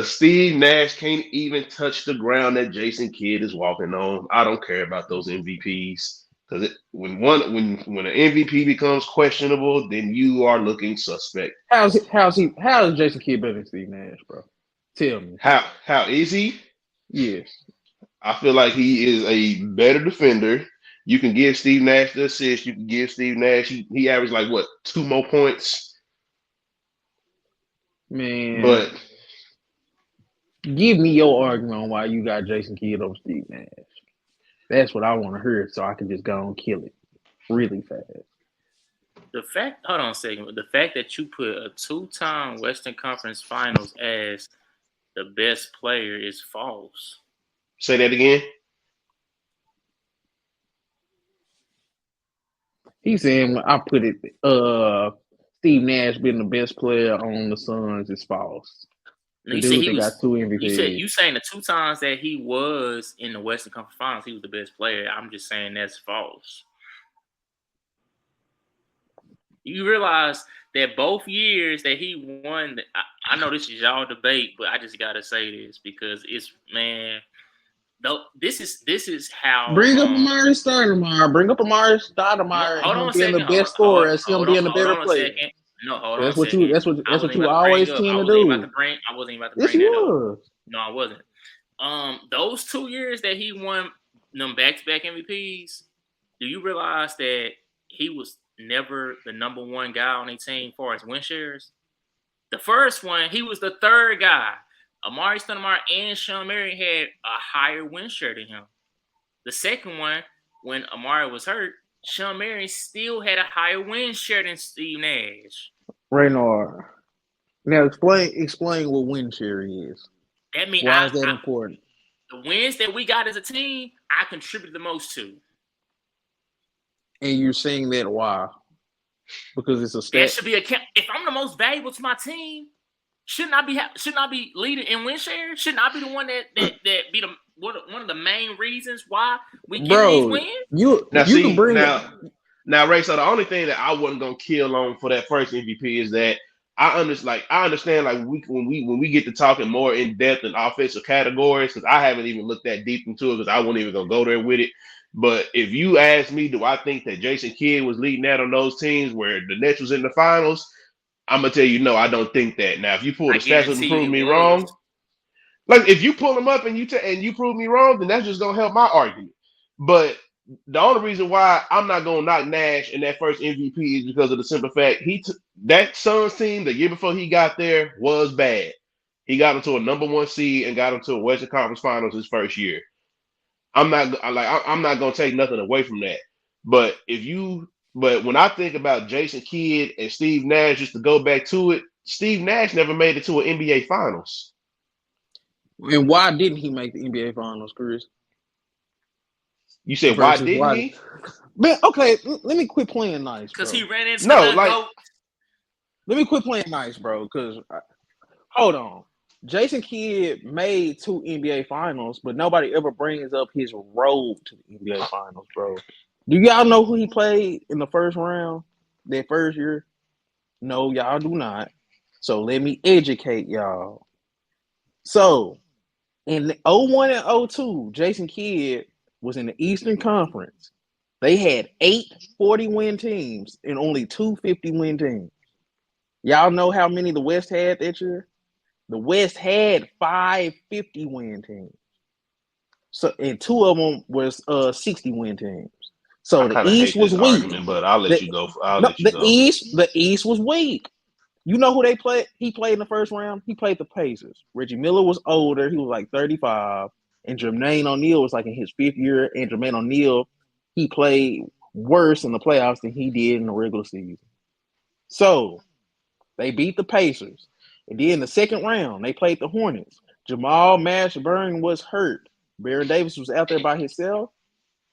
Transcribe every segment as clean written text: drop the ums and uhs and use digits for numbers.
Steve Nash can't even touch the ground that Jason Kidd is walking on. I don't care about those MVPs because when an MVP becomes questionable, then you are looking suspect. How is Jason Kidd better than Steve Nash, bro? Tell me. How is he? Yes. I feel like he is a better defender. You can give Steve Nash the assist. You can give Steve Nash. He averaged like what 2 more points, Man, but give me your argument on why you got Jason Kidd over Steve Nash. That's what I want to hear so I can just go and kill it really fast. Hold on a second. The fact that you put a two-time Western Conference Finals as the best player is false. say that again. He's saying when I put it, Steve Nash being the best player on the Suns is false. No, The you said dude he that got was. two You MVPs. saying the two times that he was in the Western Conference Finals, he was the best player. I'm just saying that's false. You realize that both years that he won, I know this is y'all debate, but I just gotta say this because it's man. No, this is how. Bring up Amari Stoudemire. Bring up Amari No, Stoudemire and hold on him a being the second. best scorer as him being the Hold better on a player. second. No, hold on a That's what you. second. That's what. I That's wasn't what even you about to bring always up. tend to do. I wasn't even about to Yes, bring you that up. was. No, I wasn't. Those 2 years that he won them back-to-back MVPs, do you realize that he was never the number one guy on a team as far as win shares? The first one, he was the third guy. Amari Stoudemire and Sean Marion had a higher win share than him. The second one, when Amari was hurt, Sean Marion still had a higher win share than Steve Nash. Raynard. Now explain what win share is. That means Why is that important? the wins that we got as a team, I contributed the most to. And you're saying that why? Because it's a stat. That should be a if I'm the most valuable to my team, shouldn't I be leading in win share? Shouldn't I be the one that be the one of the main reasons why we get these wins? You Now can see bring now Ray. So the only thing that I wasn't gonna kill on for that first MVP is that I understand like when we get to talking more in depth in offensive categories because I haven't even looked that deep into it because I wasn't even gonna go there with it. But if you ask me, do I think that Jason Kidd was leading that on those teams where the Nets was in the finals? I'm gonna tell you no, I don't think that. Now, if you pull I the stats up and guarantee prove it me was. wrong, like if you pull them up and you prove me wrong, then that's just gonna help my argument. But the only reason why I'm not gonna knock Nash in that first MVP is because of the simple fact that Suns team the year before he got there was bad. He got him to a number one seed and got him to a Western Conference Finals his first year. I'm not gonna take nothing away from that. But but when I think about Jason Kidd and Steve Nash, just to go back to it, Steve Nash never made it to an NBA Finals. and why didn't he make the NBA Finals, Chris? You said why Versus didn't why? he? Man, okay, let me quit playing nice, Because bro. he ran into No, the like GOAT. Let me quit playing nice, bro. Because hold on, Jason Kidd made two NBA Finals, but nobody ever brings up his road to the NBA Finals, bro. Do y'all know who he played in the first round that first year? No, y'all do not. So let me educate y'all. So in '01 and '02, Jason Kidd was in the Eastern Conference. They had 8 40-win teams and only 2 50-win teams. Y'all know how many the West had that year? The West had 5 50-win teams. So and two of them was 60-win teams. I So the kind of East hate was this weak. argument, but I'll let The, you go. I'll no, let you go. The East was weak. You know who they played? He played in the first round. He played the Pacers. Reggie Miller was older. He was like 35, and Jermaine O'Neal was like in his fifth year. And Jermaine O'Neal, he played worse in the playoffs than he did in the regular season. So they beat the Pacers, and then in the second round they played the Hornets. Jamal Mashburn was hurt. Baron Davis was out there by himself,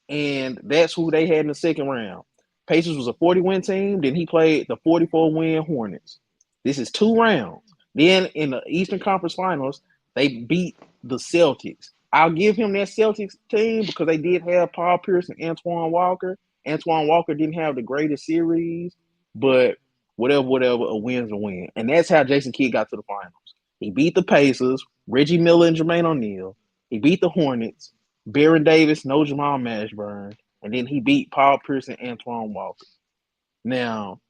and that's who they had in the second round. Pacers was a 40-win team. Then he played the 44-win Hornets. This is 2 rounds. Then in the Eastern Conference Finals, they beat the Celtics. I'll give him that Celtics team because they did have Paul Pierce and Antoine Walker. Antoine Walker didn't have the greatest series, but whatever, a win's a win. And that's how Jason Kidd got to the finals. He beat the Pacers Reggie Miller and Jermaine O'Neal. He beat the Hornets, Baron Davis, no Jamal Mashburn, and then he beat Paul Pierce and Antoine Walker. Now,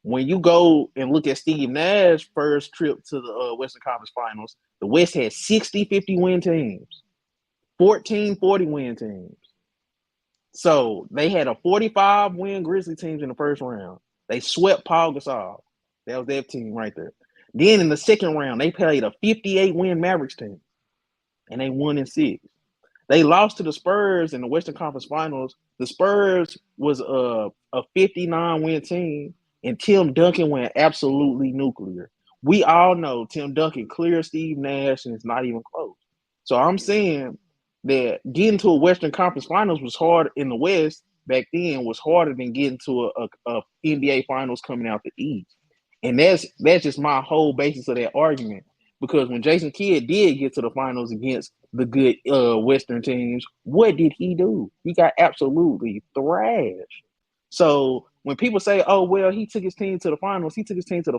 when you go and look at Steve Nash's first trip to the Western Conference Finals, the West had 60-50 win teams, 14 40 win teams. So they had a 45 win Grizzly teams in the first round. They swept Paul Gasol. That was their team right there. Then in the second round, they played a 58 win Mavericks team, and they won in 6. They lost to the Spurs in the Western Conference Finals. The Spurs was a 59 win team, and Tim Duncan went absolutely nuclear. We all know Tim Duncan cleared Steve Nash, and it's not even close. So I'm saying that getting to a Western Conference Finals was hard in the West back then, was harder than getting to a NBA Finals coming out the East. And that's just my whole basis of that argument. Because when Jason Kidd did get to the finals against the good Western teams, what did he do? He got absolutely thrashed. So when people say, oh, well, he took his team to the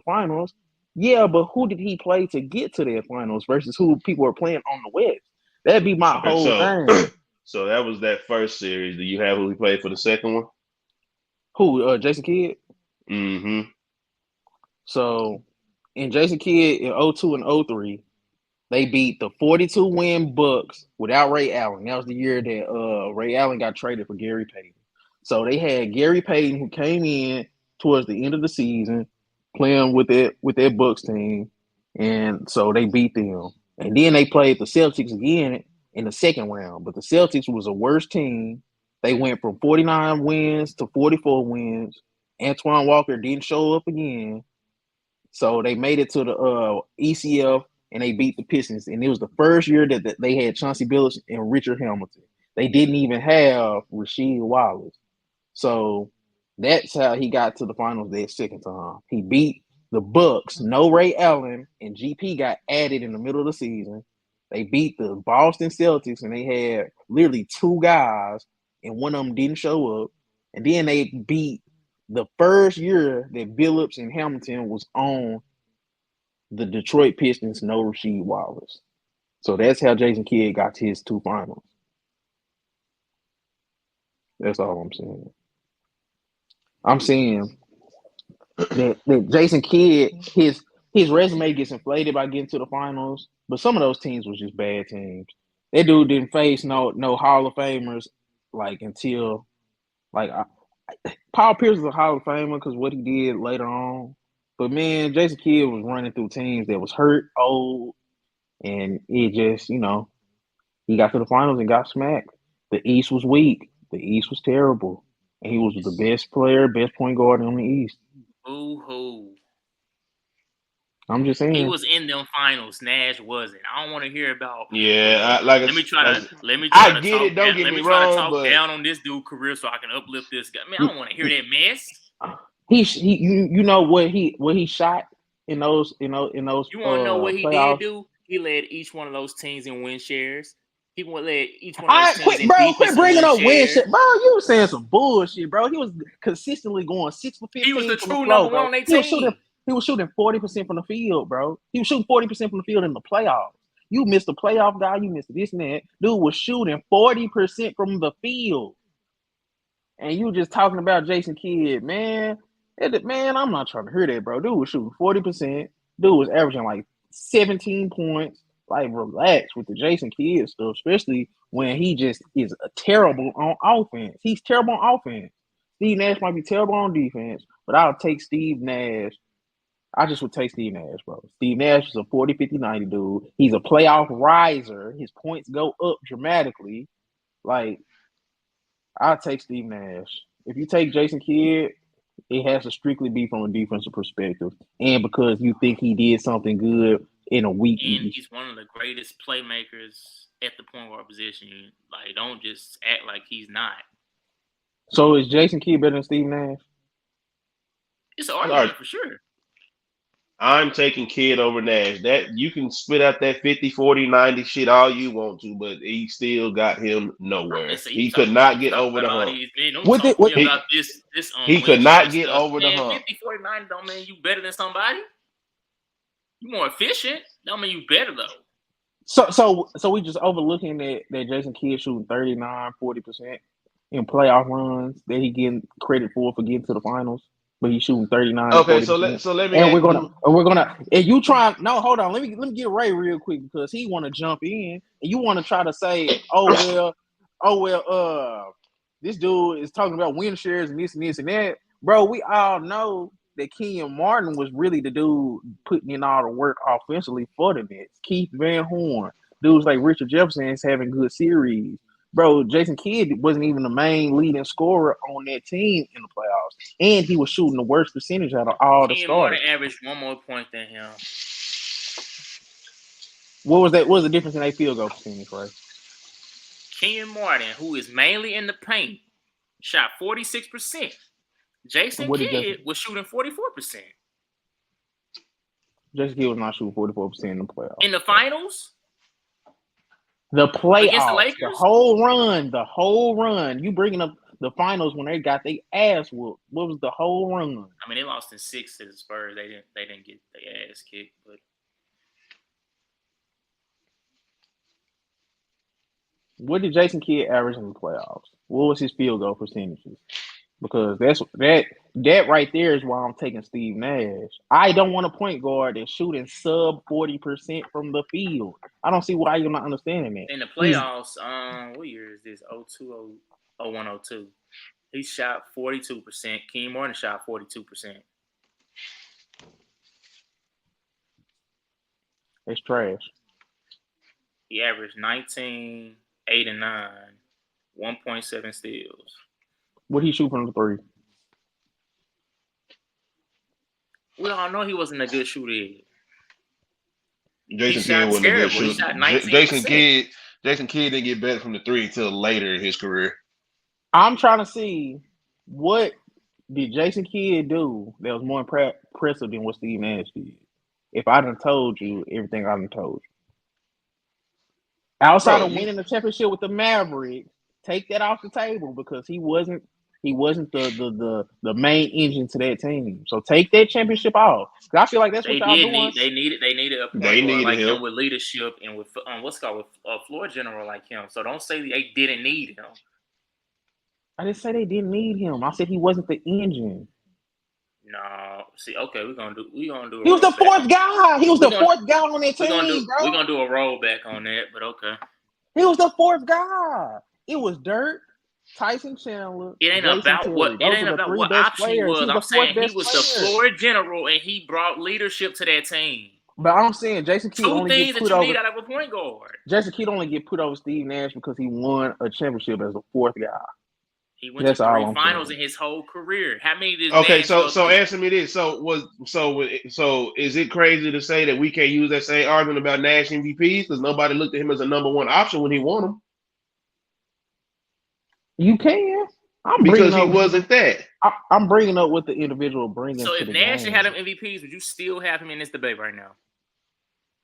finals, yeah, but who did he play to get to that finals versus who people are playing on the West? That'd be my Okay, whole so thing. so that was that first series. Do you have who he played for the second one? Who, Jason Kidd? Mm-hmm. So in Jason Kidd in 02 and 03, they beat the 42 win Bucks without Ray Allen. That was the year that Ray Allen got traded for Gary Payton. So they had Gary Payton, who came in towards the end of the season playing with their Bucks team, and so they beat them. And then they played the Celtics again in the second round, but the Celtics was a worse team. They went from 49 wins to 44 wins. Antoine Walker didn't show up again. So they made it to the ECF and they beat the Pistons. And it was the first year that they had Chauncey Billups and Richard Hamilton. They didn't even have Rasheed Wallace. So that's how he got to the finals that second time. He beat the Bucks, no Ray Allen, and GP got added in the middle of the season. They beat the Boston Celtics, and they had literally 2 guys, and one of them didn't show up. And then they beat the first year that Billups and Hamilton was on the Detroit Pistons, no Rasheed Wallace. So that's how Jason Kidd got to his 2 finals. That's all I'm saying. I'm saying that Jason Kidd, his resume gets inflated by getting to the finals, but some of those teams was just bad teams. That dude didn't face no Hall of Famers like until like Paul Pierce is a Hall of Famer because what he did later on. But man, Jason Kidd was running through teams that was hurt, old, and it just, he got to the finals and got smacked. The East was weak. The East was terrible. And he was the best player, best point guard in the East. Boo-hoo. I'm just saying. He was in them finals. Nash wasn't. I don't want to hear about. Yeah, let me try to I get it. Don't get me wrong, but down on this dude's career so I can uplift this guy. Man, I don't want to hear that mess. You know what he shot in those. You want to know what he playoffs? did do? He led each one of those teams in win shares. He led each one of those teams in defense. Quit bringing up win share. Bro, you were saying some bullshit, bro. He was consistently going 6 for 15. He was the true number one on their team. He was shooting 40% from the field, bro. He was shooting 40% from the field in the playoffs. You missed a playoff guy. You missed this and that. Dude was shooting 40% from the field. And you just talking about Jason Kidd, man. Man, I'm not trying to hear that, bro. Dude was shooting 40%. Dude was averaging like 17 points. Like, relax with the Jason Kidd stuff, especially when he just is terrible on offense. He's terrible on offense. Steve Nash might be terrible on defense, but I'll take Steve Nash. I just would take Steve Nash, bro. Steve Nash is a 40, 50, 90 dude. He's a playoff riser. His points go up dramatically. Like, I'll take Steve Nash. If you take Jason Kidd, it has to strictly be from a defensive perspective. And because you think he did something good in a week. And he's one of the greatest playmakers at the point guard position. Like, don't just act like he's not. So is Jason Kidd better than Steve Nash? It's an argument for sure. I'm taking Kidd over Nash. That you can spit out that 50, 40, 90 shit all you want to, but he still got him nowhere. He could not get over the hump. He could not get over the hump. 50, 40, 90 don't mean you better than somebody. You more efficient. Don't mean you better though. So we just overlooking that Jason Kidd shooting 39-40% in playoff runs that he getting credit for getting to the finals, but he's shooting 39 to Okay, 40%. so let me And ask we're gonna you. and we're gonna if you try no hold on, let me get Ray real quick because he wanna jump in and you wanna try to say, this dude is talking about win shares and this and that. Bro, we all know that Kenyon Martin was really the dude putting in all the work offensively for the Nets. Keith Van Horn, dudes like Richard Jefferson is having good series. Bro, Jason Kidd wasn't even the main leading scorer on that team in the playoffs. And he was shooting the worst percentage out of all the Kenyon Martin starters. averaged one more point than him. What was that? What was the difference in a field goal percentage, right? Kenyon Martin, who is mainly in the paint, shot 46%. Jason Kidd was shooting 44%. Jason Kidd was not shooting 44% in the playoffs. In the finals? The playoffs, against the Lakers? the whole run. You bringing up the finals when they got their ass whooped. What was the whole run? I mean, they lost in 6 to the Spurs. They didn't get their ass kicked, but what did Jason Kidd average in the playoffs? What was his field goal percentages? Because that right there is why I'm taking Steve Nash. I don't want a point guard that's shooting sub 40% from the field. I don't see why you're not understanding that. In the playoffs, what year is this? 02, 01, 02. He shot 42%. Kenyon Martin shot 42%. It's trash. He averaged 19, 8, and 9, 1.7 steals. What he shoot from the three? We all know he wasn't a good shooter. Jason Kidd wasn't a good shooter. Jason Kidd didn't get better from the three until later in his career. I'm trying to see what did Jason Kidd do that was more impressive than what Steve Nash did. If I done told you everything I done told you. Outside of winning the championship with the Mavericks, take that off the table because he wasn't the main engine to that team. So take that championship off. I feel like that's what y'all doing. They needed a point guard like him with leadership and with floor general like him. So don't say they didn't need him. I didn't say they didn't need him. I said he wasn't the engine. No, see, okay, we're gonna do. He was the fourth guy. He was the fourth guy on that team, bro. We're gonna do a rollback on that, but okay. He was the fourth guy. It was Dirk, Tyson Chandler. It ain't about what option he was. I'm saying he was the floor general and he brought leadership to that team. But I'm saying Jason Kidd only get put over. Need out of a point guard. Jason Kidd only get put over Steve Nash because he won a championship as the fourth guy. He went to 3 finals in his whole career. How many did so answer me this. So is it crazy to say that we can't use that same argument about Nash MVPs because nobody looked at him as a number one option when he won them? You can. Because he wasn't that. I'm bringing up what the individual bringing. So if Nash had him MVPs, would you still have him in this debate right now?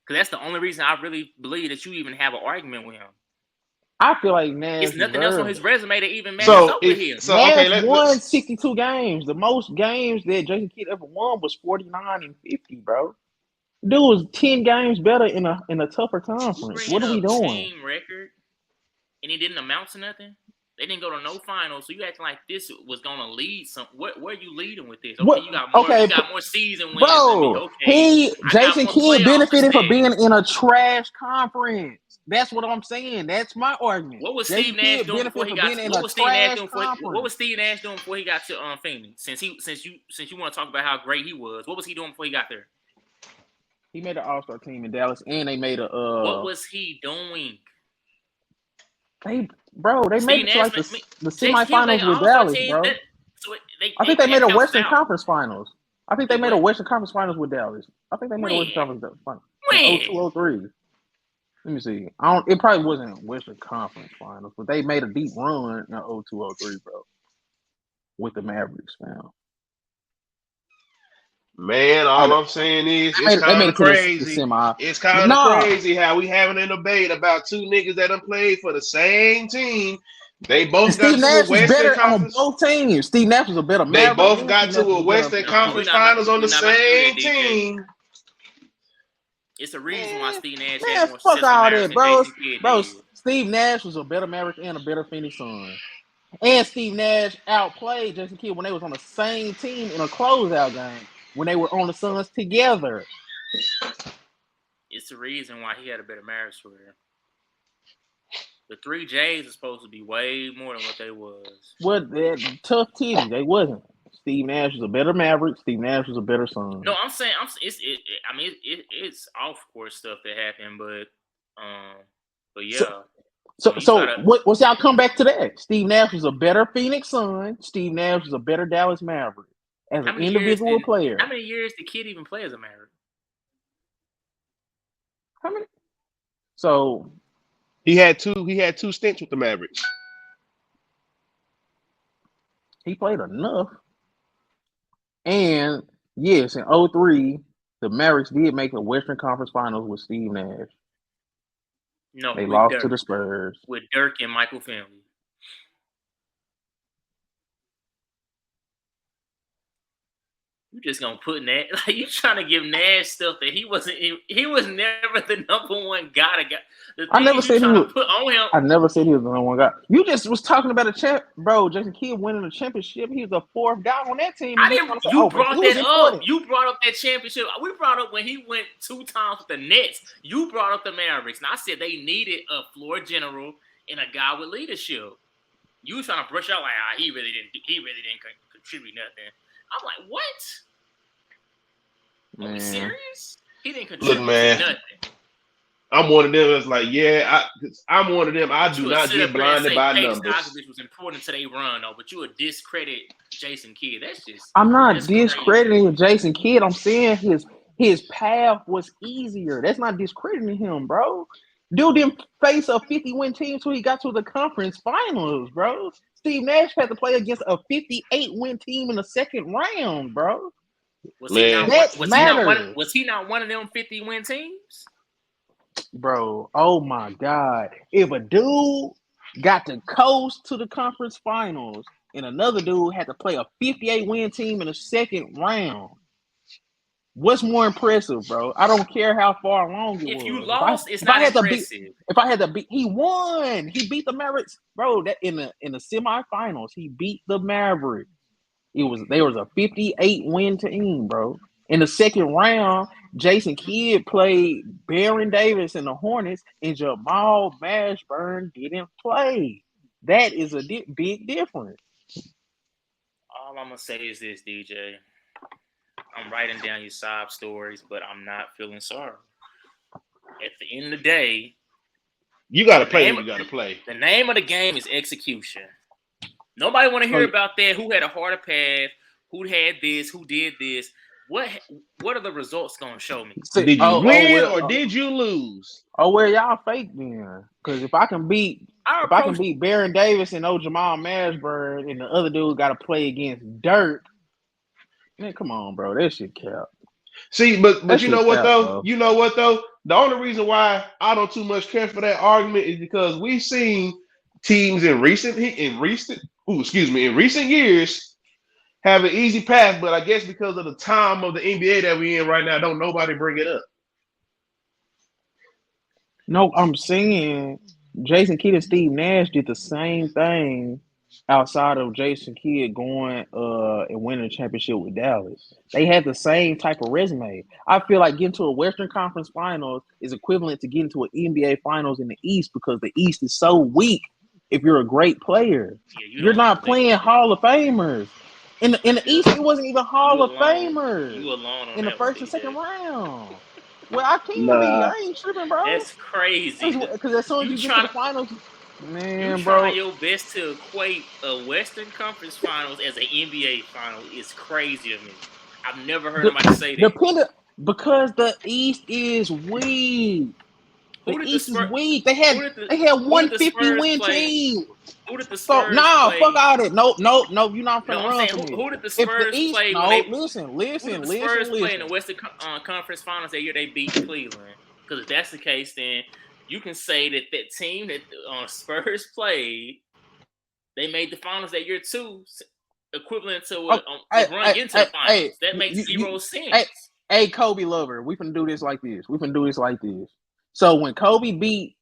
Because that's the only reason I really believe that you even have an argument with him. I feel like Nash. There's nothing else on his resume that even matches up with him. Nash won 62 games. The most games that Jason Kidd ever won was 49 and 50, bro. Dude was 10 games better in a tougher conference. What are we doing? Team record, and he didn't amount to nothing. They didn't go to no finals, so you acting like this was gonna lead some. Where are you leading with this? Okay, you got more season wins. Bro, Jason Kidd benefited from being in a trash conference. That's what I'm saying. That's my argument. What was Steve Nash doing before he got? What was Steve Nash doing before he got to Phoenix? Since you want to talk about how great he was, what was he doing before he got there? He made an All-Star team in Dallas, and they made a. What was he doing? They made it to like the semifinals with Dallas, bro. I think they made a Western Conference Finals. I think they made a Western Conference Finals with Dallas. I think they made a Western Conference Finals. When? 02-03. Let me see. It probably wasn't Western Conference Finals, but they made a deep run in 02-03, bro, with the Mavericks, man. Man, all I'm saying is it's kind of crazy. It's kind of crazy how we having a debate about two niggas that done played for the same team. They both got to a Western Conference. On both teams. Steve Nash was a better man. They both got to a Western Conference Finals on the same team. It's a reason why Steve Nash had Man, more fuck successful all marriage that, than bro. Jason Kidd Bro, did. Steve Nash was a better Maverick and a better Phoenix Sun. And Steve Nash outplayed Jason Kidd when they was on the same team in a closeout game when they were on the Suns together. It's the reason why he had a better marriage career. The 3 J's are supposed to be way more than what they was. What tough titty? They wasn't. Steve Nash was a better Maverick. Steve Nash was a better Sun. No, I'm saying it's off court stuff that happened, but yeah. So what's y'all come back to that? Steve Nash was a better Phoenix Sun. Steve Nash was a better Dallas Maverick as an individual player. How many years did Kid even play as a Maverick? How many? So he had two stints with the Mavericks. He played enough. And yes, in 2003, the Mavericks did make the Western Conference Finals with Steve Nash. No, they lost to the Spurs. With Dirk and Michael Finley. You just gonna put Nash, like you trying to give Nash stuff that he wasn't. He was never the number one guy. I never said he was. Put on him. I never said he was the number one guy. You just was talking about a champ, bro. Jason Kidd winning a championship. He was the fourth guy on that team. You brought that up. You brought up that championship. We brought up when he went 2 times with the Nets. You brought up the Mavericks, and I said they needed a floor general and a guy with leadership. You was trying to brush out like, he really didn't contribute nothing. I'm like, what? Man. Are we serious? He didn't contribute nothing. I'm one of them that's like, I'm one of them. I do not get blinded by numbers. Stojakovic was important to their run, though, but you would discredit Jason Kidd. That's just. I'm not discrediting Jason Kidd. I'm saying his path was easier. That's not discrediting him, bro. Dude didn't face a 50-win team until he got to the conference finals, bro. Steve Nash had to play against a 58-win team in the second round, bro. Was he not one of them 50-win teams? Bro, oh my God. If a dude got to coast to the conference finals and another dude had to play a 58-win team in the second round, what's more impressive, bro? I don't care how far along it was. If you lost, it's not impressive. If I had to beat, he won. He beat the Mavericks, bro. That in the semifinals, he beat the Mavericks. There was a 58-win team, bro. In the second round, Jason Kidd played Baron Davis and the Hornets, and Jamal Mashburn didn't play. That is a big difference. All I'm gonna say is this, DJ. I'm writing down your sob stories, but I'm not feeling sorry. At the end of the day, you got to play when you got to play. The name of the game is execution. Nobody want to hear about that. Who had a harder path? Who had this? Who did this? What are the results going to show me? Did you win or did you lose? Oh, well, y'all fake then. Because if I can beat Baron Davis and Jamal Mashburn and the other dude got to play against Dirk, man, come on, bro. That shit cap. See, but you know what though? Bro. You know what though? The only reason why I don't too much care for that argument is because we've seen teams in recent years have an easy path, but I guess because of the time of the NBA that we're in right now, don't nobody bring it up. No, I'm saying Jason Kidd and Steve Nash did the same thing outside of Jason Kidd going and winning a championship with Dallas. They had the same type of resume. I feel like getting to a Western Conference Finals is equivalent to getting to an NBA Finals in the East because the East is so weak if you're a great player. Yeah, you're not playing Hall of Famers. In the East, it wasn't even Hall of Famers. You alone on in the first and second round. Well, I can't be. I ain't tripping, bro. That's crazy. Because as soon as you get to the finals, man, you bro. trying your best to equate a Western Conference Finals as an NBA Final is crazy to me. I've never heard anybody say that. Because the East is weak. The East is weak. They had one 50-win team. Who did the Spurs play? Fuck all that. No, you're not finna run for me. Who did the Spurs play? Listen. Who did the Spurs play in the Western Conference Finals that year they beat Cleveland? Because if that's the case, then you can say that team that Spurs played, they made the finals that year too, equivalent to what LeBron getting to the finals. That makes zero sense. Hey, Kobe lover, we finna do this like this. So when Kobe beat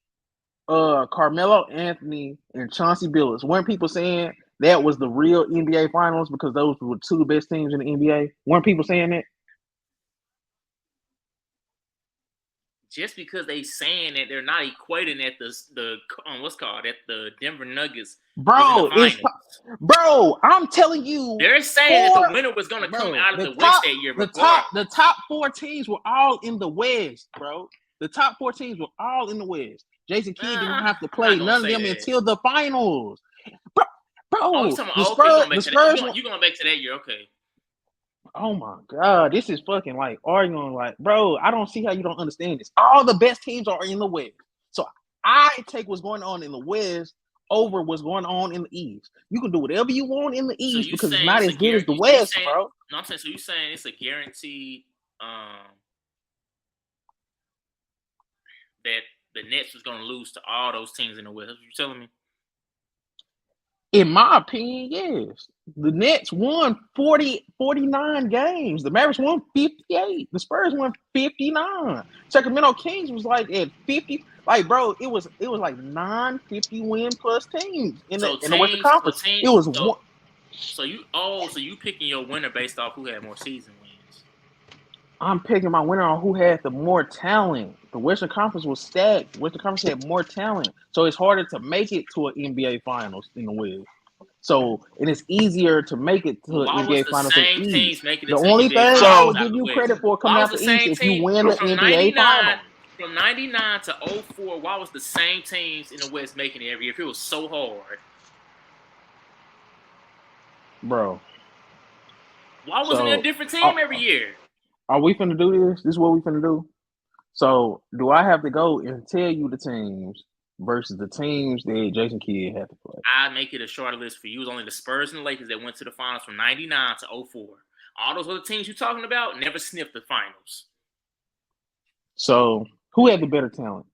Carmelo Anthony and Chauncey Billups, weren't people saying that was the real NBA Finals because those were two best teams in the NBA? Weren't people saying that? Just because they saying that they're not equating at the Denver Nuggets was in the finals. I'm telling you, they're saying that the winner was going to come out of the West that year. The top 4 teams were all in the West, bro. The top 4 teams were all in the West. Jason Kidd didn't have to play none of them until the finals, bro. The Spurs. You going back to that year? Okay. Oh my God, this is fucking like arguing. Like, bro, I don't see how you don't understand this. All the best teams are in the West, so I take what's going on in the West over what's going on in the East. You can do whatever you want in the East because it's not as good as the West, bro. No, I'm saying, so you're saying it's a guaranteed that the Nets was going to lose to all those teams in the West. That's what you're telling me? In my opinion, yes. The Nets won 49 games. The Mavericks won 58. The Spurs won 59. Sacramento Kings was like at 50. Like, bro, it was like 9-50 win plus teams in the Western Conference. It was one. So you picking your winner based off who had more season wins? I'm picking my winner on who had the more talent. The Western Conference was stacked. Western Conference had more talent, so it's harder to make it to an NBA Finals in the West. So and it's easier to make it to an NBA Finals in the East. The only thing I will give you credit for coming out the East if you win the NBA Finals. From 99 to 04, why was the same teams in the West making it every year? If it was so hard, bro. Why wasn't it a different team every year? Are we finna do this? This is what we finna do. So, do I have to go and tell you the teams versus the teams that Jason Kidd had to play? I make it a shorter list for you. It was only the Spurs and the Lakers that went to the finals from 99 to 04. All those other teams you're talking about never sniffed the finals. So, who had the better talent?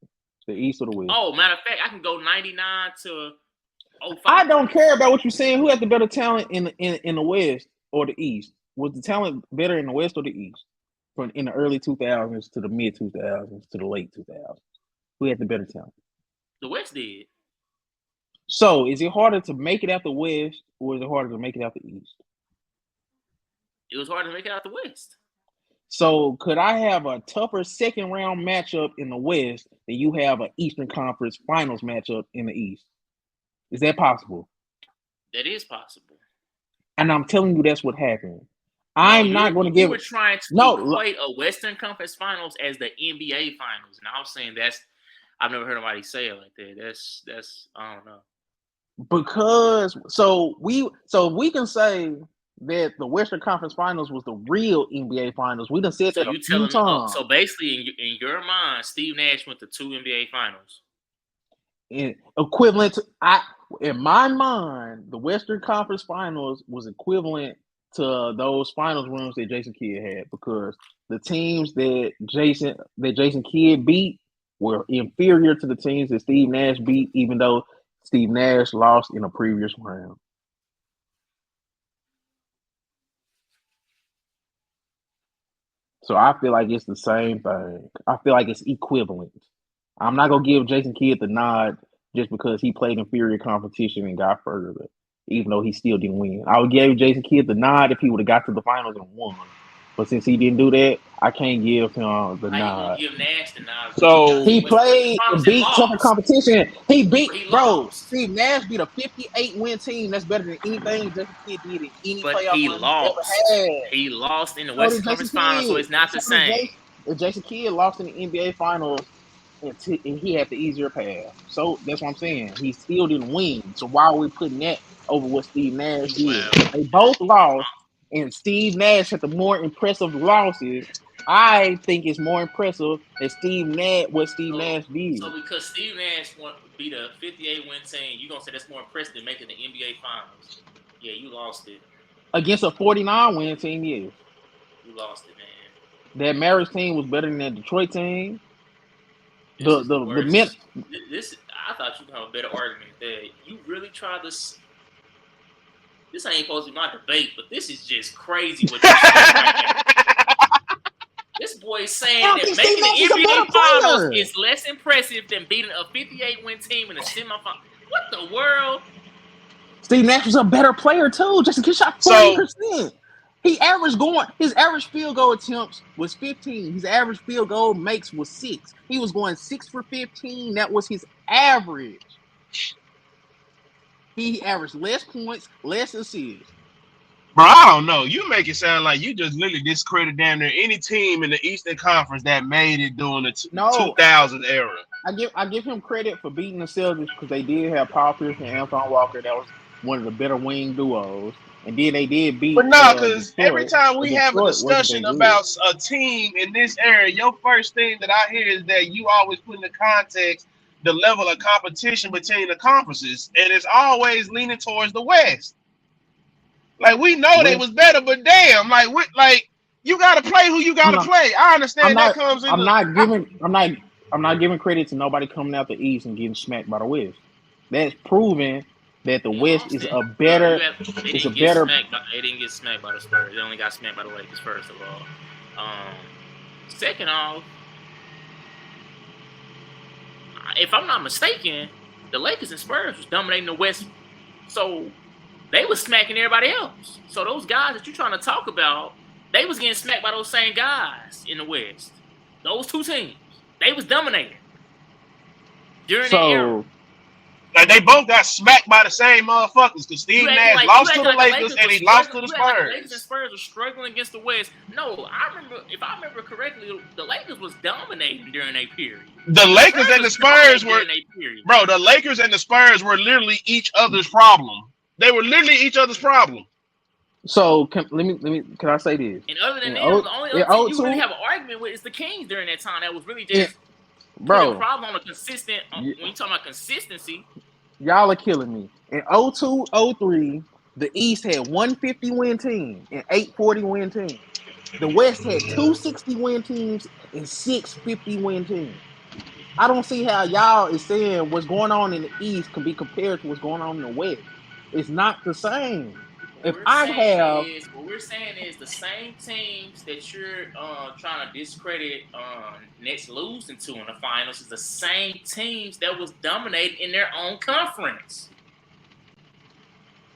The East or the West? Oh, matter of fact, I can go 99 to 05. I don't care about what you're saying. Who had the better talent in the West or the East? Was the talent better in the West or the East? From in the early 2000s to the mid 2000s to the late 2000s, who had the better talent? The West did. So, is it harder to make it out the West or is it harder to make it out the East? It was hard to make it out the West. So, could I have a tougher second round matchup in the West than you have an Eastern Conference Finals matchup in the East? Is that possible? That is possible. And I'm telling you, that's what happened. I'm not going to give. You were trying to equate a Western Conference Finals as the NBA Finals, and I was saying I've never heard nobody say it like that. That's I don't know. Because so we can say that the Western Conference Finals was the real NBA Finals. We done said that a few times. So basically, in your mind, Steve Nash went to 2 NBA Finals. Equivalent to in my mind, the Western Conference Finals was equivalent to those finals runs that Jason Kidd had because the teams that Jason Kidd beat were inferior to the teams that Steve Nash beat, even though Steve Nash lost in a previous round. So I feel like it's the same thing. I feel like it's equivalent. I'm not gonna give Jason Kidd the nod just because he played inferior competition and got further, even though he still didn't win. I would give Jason Kidd the nod if he would have got to the finals and won. But since he didn't do that, I can't give him the nod. Give Nash the nod. So he played and beat tougher competition. He beat Steve Nash beat a 58-win team. That's better than anything Jason Kidd did in any playoff he run lost. He ever had. He lost in the Western Conference Finals, so it's not the same. If Jason Kidd lost in the NBA Finals, and he had the easier path. So that's what I'm saying. He still didn't win. So why are we putting that over what Steve Nash did? Well, they both lost, and Steve Nash had the more impressive losses. I think it's more impressive that Steve Nash did. So because Steve Nash beat a 58-win team, you're going to say that's more impressive than making the NBA Finals. Yeah, you lost it. Against a 49-win team, yeah. You lost it, man. That Mavericks team was better than that Detroit team. I thought you could have a better argument that you really tried this. This ain't supposed to be my debate, but this is just crazy what you're saying right now. This boy saying I don't that think making Steve Nash is the a better NBA Finals player. is less impressive than beating a 58-win team in a semifinal. What the world? Steve Nash was a better player too. Just he shot So 40%. His average field goal attempts was 15. His average field goal makes was 6. He was going 6 for 15. That was his average. He averaged less points, less assists. bro, I don't know. You make it sound like you just literally discredit damn near any team in the Eastern Conference that made it during the No, 2000 era. I give him credit for beating the Celtics because they did have Paul Pierce and Anton Walker. That was one of the better wing duos. And then they did But beat no, because every Detroit, time but we have a Detroit wasn't discussion that good. about a team in this area, your first thing that I hear is that you always put in the context the level of competition between the conferences, and it's always leaning towards the West. Like we know they West, was better, but damn, like you got to play who you got I'm to not, play. I I'm understand that not, comes I'm into. not giving, I'm not giving credit to nobody coming out the East and getting smacked by the West. That's proven that the In West is Austin, a better, they is a didn't get better. smacked. They didn't get smacked by the Spurs. They only got smacked by the Lakers. First of all, second off, if I'm not mistaken, the Lakers and Spurs was dominating the West, so they was smacking everybody else. So those guys that you're trying to talk about, they was getting smacked by those same guys in the West. Those two teams, they was dominating during that era. So Like they both got smacked by the same motherfuckers. Because You Steve acting Nash like lost to the Lakers and he lost to the You acting like the Lakers and Spurs. Spurs were struggling against the West. No, I remember. If I remember correctly, the Lakers was dominating during a period. The Lakers and the Spurs were, during a period. bro. The Lakers and the Spurs were literally each other's problem. They were literally each other's problem. So can I say this? And other than In them, the only other team you 02, really have an argument with is the Kings during that time. That was really in, just putting bro, problem on a consistent. When you talk about consistency, y'all are killing me. In 02, 03, the East had 150 win team and 840 win team. The West had 260 win teams and 650 win teams. I don't see how y'all is saying what's going on in the East can be compared to what's going on in the West. It's not the same. what If we're I saying have is what we're saying is the same teams that you're trying to discredit Nets losing to in the finals is the same teams that was dominating in their own conference.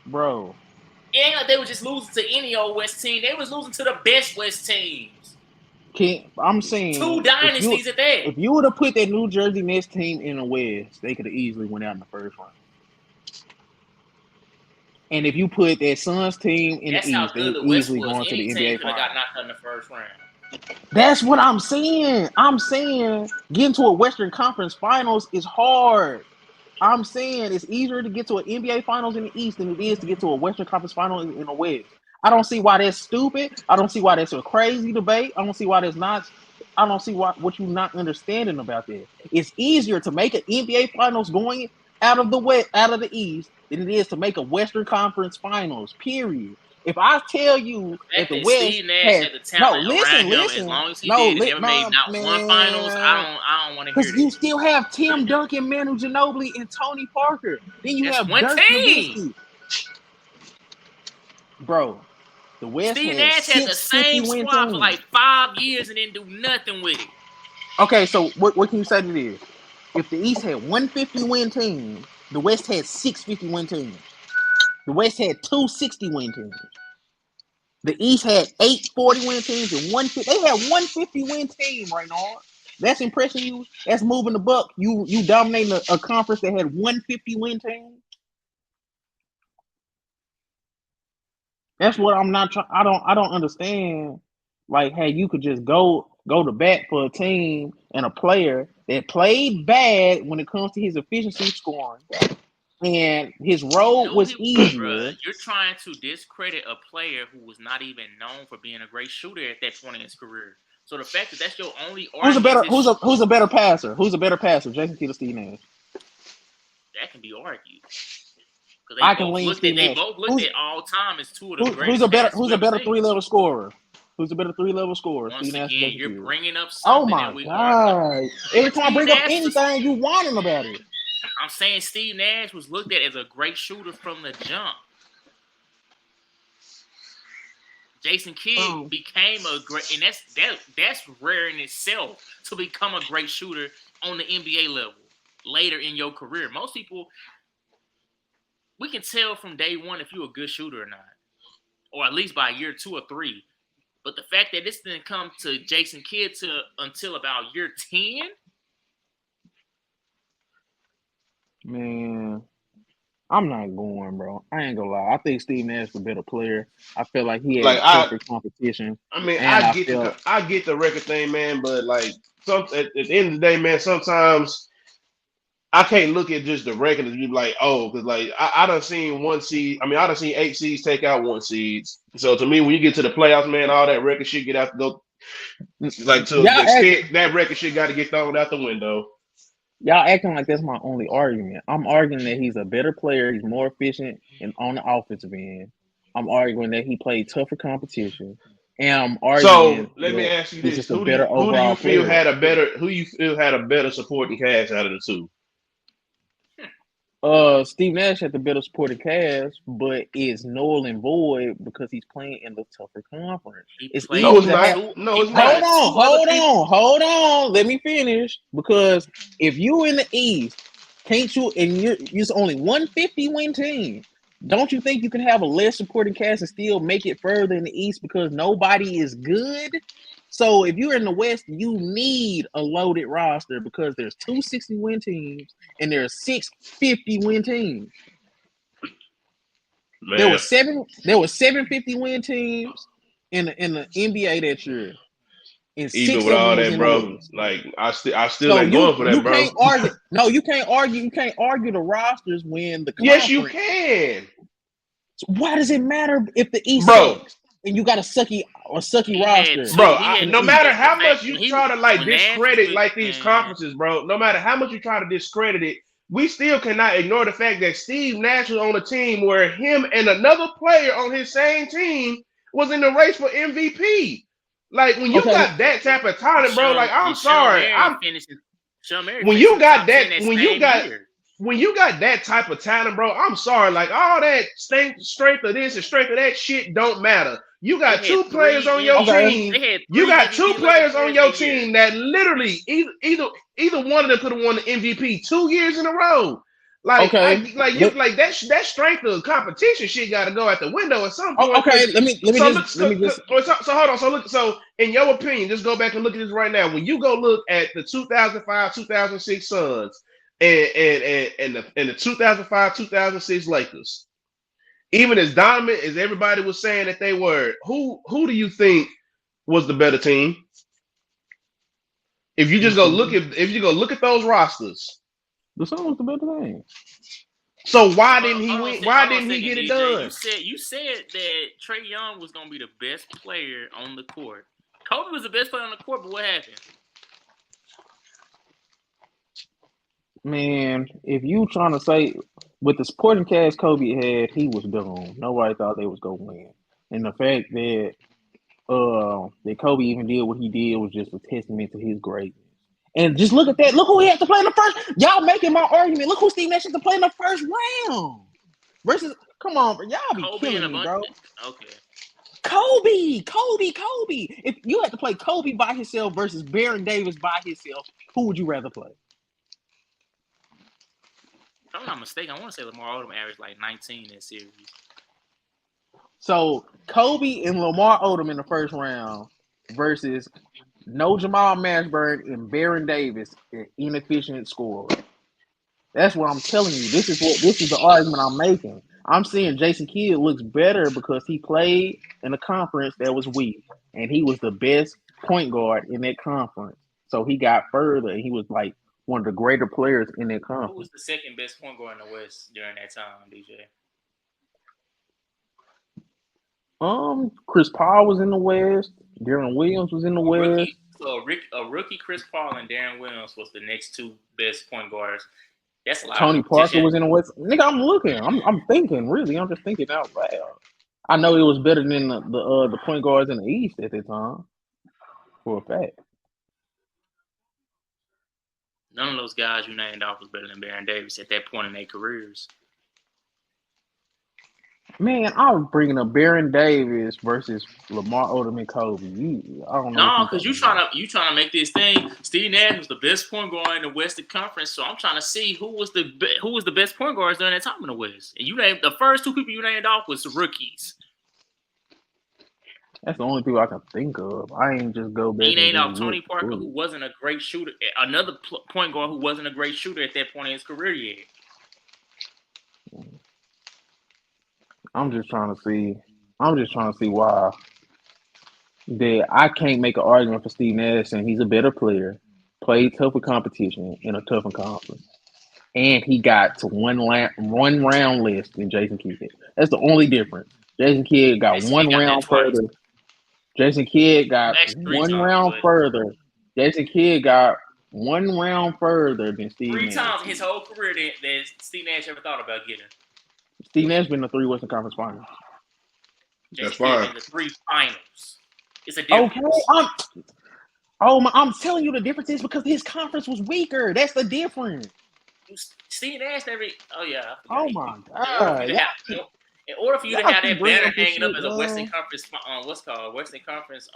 bro, It ain't like they were just losing to any old West team. They was losing to the best West teams. I'm saying Two dynasties at that. if you would have put that New Jersey Nets team in the West, they could have easily went out in the first round. And if you put that Suns team in That's the how East, good they the West easily was. going to Any the team NBA could have got Finals. knocked out in the first round. That's what I'm saying. I'm saying getting to a Western Conference Finals is hard. I'm saying it's easier to get to an NBA Finals in the East than it is to get to a Western Conference Final in the West. I don't see why that's stupid. I don't see why that's a crazy debate. I don't see why that's not. I don't see what you're not understanding about that. It's easier to make an NBA Finals going out of the West, out of the East, than it is to make a Western Conference Finals. Period. If I tell you The that fact the that West Steve Nash had had the talent around him as listen, long as he no, did and never made not one finals, I don't want to hear because you this. still have Tim Duncan, Manu Ginobili, and Tony Parker. Then you That's have one Dirk team. Nowitzki. Bro, the West Steve had Nash had the 650 same win squad for teams. like 5 years and didn't do nothing with it. Okay, so what can you say to this? If the East had 150 win teams, the West had 650 win teams. The West had 260 win teams. The East had 840 win teams and 150. They had 150 win team right now. That's impressing you. That's moving the buck. You dominating a conference that had 150 win team. That's what I'm not trying. I don't understand. Like, hey, you could just go to bat for a team and a player that played bad when it comes to his efficiency scoring, and his role was easier. You're trying to discredit a player who was not even known for being a great shooter at that point in his career. So the fact that that's your only argument, who's a better passer? Who's a better passer, Jason Kidd or Steve Nash? That can be argued. I can lean Steve Nash. They both looked at all time as two of the greatest. Who's a better 3-level scorer? Who's a better 3-level scorer? Once Steve Nash, again, you're bringing up something. Oh my god! Every time I bring up anything, you whining about it. I'm saying Steve Nash was looked at as a great shooter from the jump. Jason Kidd became a great, and that's rare in itself to become a great shooter on the NBA level later in your career. Most people, we can tell from day one if you're a good shooter or not, or at least by year 2 or 3. But the fact that this didn't come to Jason Kidd until about year 10. Man, I'm not going, bro. I ain't gonna lie. I think Steve Nash is a better player. I feel like he Like had tougher competition, I mean, and I felt I get the record thing, man, but like at the end of the day, man, sometimes I can't look at just the record and be like, oh, because like I done seen one seed. I mean, I done seen 8 seeds take out 1 seeds. So to me, when you get to the playoffs, man, all that record shit get out go like to y'all the act, extent that record shit got to get thrown out the window. y'all acting like that's my only argument. I'm arguing that he's a better player. He's more efficient and on the offensive end. I'm arguing that he played tougher competition, and I'm So arguing let me that ask you he's this: just a better who do you overall feel player. had a better supporting cast out of the two? Steve Nash had the better supporting cast, but it's null and void because he's playing in the tougher conference. He It's played No, easy it's with to not. have. two. No, He it's played not. with two other people. Hold on. Let me finish. Because if you in the East, can't you? And you're only 150 win team. Don't you think you can have a less supporting cast and still make it further in the East because nobody is good? So if you're in the West, you need a loaded roster because there's 260 win teams and there's 650 win teams. There Man, were 750 win teams in the NBA that year, and even 6 with of them all was that, in the bro, West. like I still So ain't going for that, you bro. can't argue. No, you can't argue. You can't argue the rosters when the Yes, you conference. can, Why does it matter if the East bro. sucks and you got a sucky He had roster two. Bro, He had in the no two. East? matter The how fact much when you try to like when Nash was discredit with like these man, conferences, bro, no matter how much you try to discredit it, we still cannot ignore the fact that Steve Nash was on a team where him and another player on his same team was in the race for MVP. Like when you Okay, got that type of talent, bro, like I'm Sean sorry, Marion finishing. Sean Marion when finished in you the got top that 10 that when you same got year. when you got that type of talent, bro, I'm sorry. Like all that strength of this and strength of that shit don't matter. You They got had two players three on your MVP. okay. team. They had You three got two MVP level players on players your that year. team that literally either one of them could have won the MVP 2 years in a row. Like Okay. that strength of competition shit got to go out the window at some point. Okay. Because Let me let me just. so hold on. So in your opinion, just go back and look at this right now. When you go look at the 2005 2006 Suns and the 2005 2006 Lakers, even as dominant as everybody was saying that they were, who do you think was the better team? If you The just go Sun. look at those rosters. The Sun was the better thing. So why didn't he Hold on, win? Why hold on a didn't he second, get it DJ. You done? said that Trae Young was gonna be the best player on the court. Kobe was the best player on the court, but what happened? Man, if you trying to say with the supporting cast Kobe had, he was doomed. Nobody thought they was gonna win, and the fact that Kobe even did what he did was just a testament to his greatness. And just look at that. Look who he had to play in the first. Y'all making my argument. Look who Steve Nash had to play in the first round. Versus, come on, bro. Y'all be Kobe and killing a me, bunch. bro. Okay, Kobe. If you had to play Kobe by himself versus Baron Davis by himself, who would you rather play? if I'm not mistaken, I want to say Lamar Odom averaged like 19 in that series. So Kobe and Lamar Odom in the first round versus no Jamal Mashburn and Baron Davis, an inefficient scorer. That's what I'm telling you. This is the argument I'm making. I'm saying Jason Kidd looks better because he played in a conference that was weak, and he was the best point guard in that conference. So he got further, and he was like one of the greater players in that Who was conference. the second best point guard in the West during that time, DJ? Chris Paul was in the West. Darren Williams was in the A West. rookie, a rookie Chris Paul and Darren Williams was the next two best point guards. That's a lot of Tony Parker competition. was in the West. Nigga, I'm looking. I'm thinking. Really, I'm just thinking out loud. I know it was better than the point guards in the East at that time, for a fact. None of those guys you named off was better than Baron Davis at that point in their careers. Man, I was bringing up Baron Davis versus Lamar Odom and Kobe. I don't know what No, you because talking about. you trying to make this thing. Steve Nash was the best point guard in the Western Conference, so I'm trying to see who was the best point guards during that time in the West. And you named the first two people you named off was the rookies. That's the only people I can think of. I ain't just go back He and named just off look. Tony Parker, who wasn't a great shooter. Another point guard who wasn't a great shooter at that point in his career yet. I'm just trying to see why that I can't make an argument for Steve Nash and he's a better player, played tougher competition in a tougher conference, and he got to one round less than Jason Kidd. That's the only difference. Jason Kidd got Jason Kidd one got that round twice. further. Jason Kidd got Actually, three one times, round but further. Jason Kidd got one round further than Steve three Nash. times in his whole career that Steve Nash ever thought about getting. Steve Nash been in the 3 Western Conference Finals. That's Jason Kidd fine. in the 3 finals. It's a difference. Okay, I'm telling you the difference is because his conference was weaker. That's the difference. Steve Nash never. Oh yeah. Oh my God! In order for you to Y'all have keep that bringing banner up this hanging up shit, as a man. Western Conference, what's called Western Conference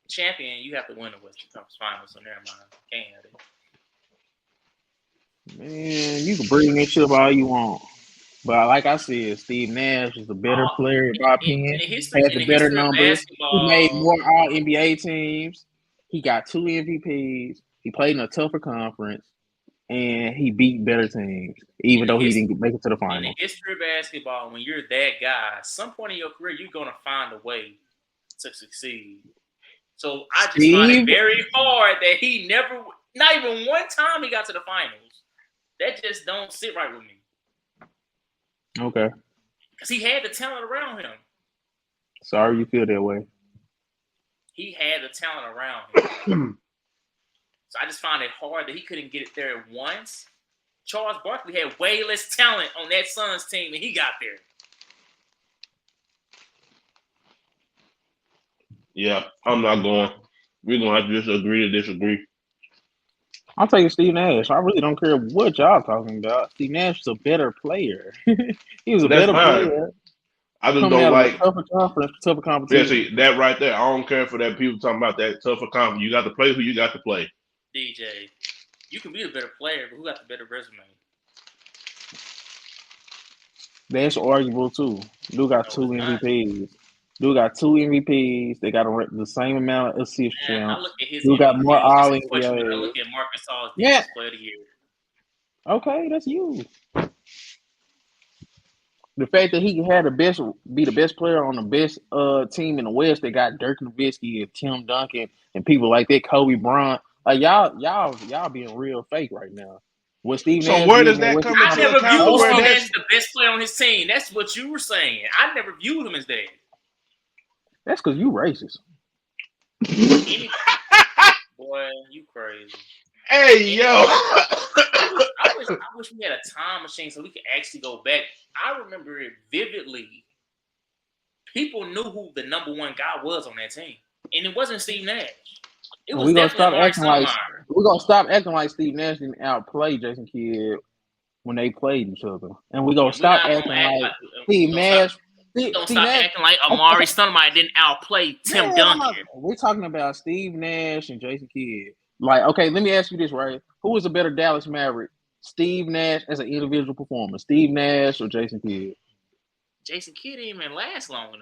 champion, you have to win the Western Conference Finals. So never mind, can't have it. Man, you can bring this shit up all you want. But like I said, Steve Nash is the better player, in my opinion. Has In the the better history of numbers. He made basketball, more All NBA teams. He got 2 MVPs. He played in a tougher conference, and he beat better teams, even though he didn't make it to the in the final. history of basketball, when you're that guy, some point in your career, you're gonna find a way to succeed. So I just find it very hard that he never, not even one time, he got to the finals. That just don't sit right with me. Okay. Because he had the talent around him. Sorry you feel that way. He had the talent around him. So I just find it hard that he couldn't get it there at once. Charles Barkley had way less talent on that Suns team, and he got there. Yeah, I'm not going. We're going to have to just agree to disagree. I'll tell you Steve Nash. I really don't care what y'all talking about. Steve Nash is a better player. He was a That's better fine. player. I just Coming don't out of a like. tougher conference, tougher Yeah, competition. see, that right there. I don't care for that. People talking about that tougher conference. You got to play who you got to play. DJ, you can be a better player, but who got the better resume? That's arguable too. Dude got 2 MVPs. Dude got 2 MVPs. They got the same amount of assist I champs. look at his Dude got more MVP. All It's a question when I NBA. look at Marcus Gasol's Yeah. defensive player of the year. Okay, that's you. The fact that he had be the best player on the best team in the West, they got Dirk Nowitzki and Tim Duncan and people like that, Kobe Bryant. Like y'all being real fake right now. What Steve So Nash where did does in that that come I into never account viewed to where Steve that's? Nash as the best player on his team. That's what you were saying. I never viewed him as that. That's because you racist. Boy, you crazy. Hey, yo. I wish we had a time machine so we could actually go back. I remember it vividly. People knew who the number one guy was on that team. And it wasn't Steve Nash. It was definitely Amari Stoudemire. We're going to stop acting like Steve Nash didn't outplay Jason Kidd when they played each other. And we're going to stop acting like Steve Nash. Don't stop acting like Amari Stoudemire didn't outplay Tim Duncan. We're talking about Steve Nash and Jason Kidd. Like, okay, let me ask you this, right? Who was a better Dallas Maverick? Steve Nash as an individual performer, Steve Nash or Jason Kidd? Jason Kidd didn't even last long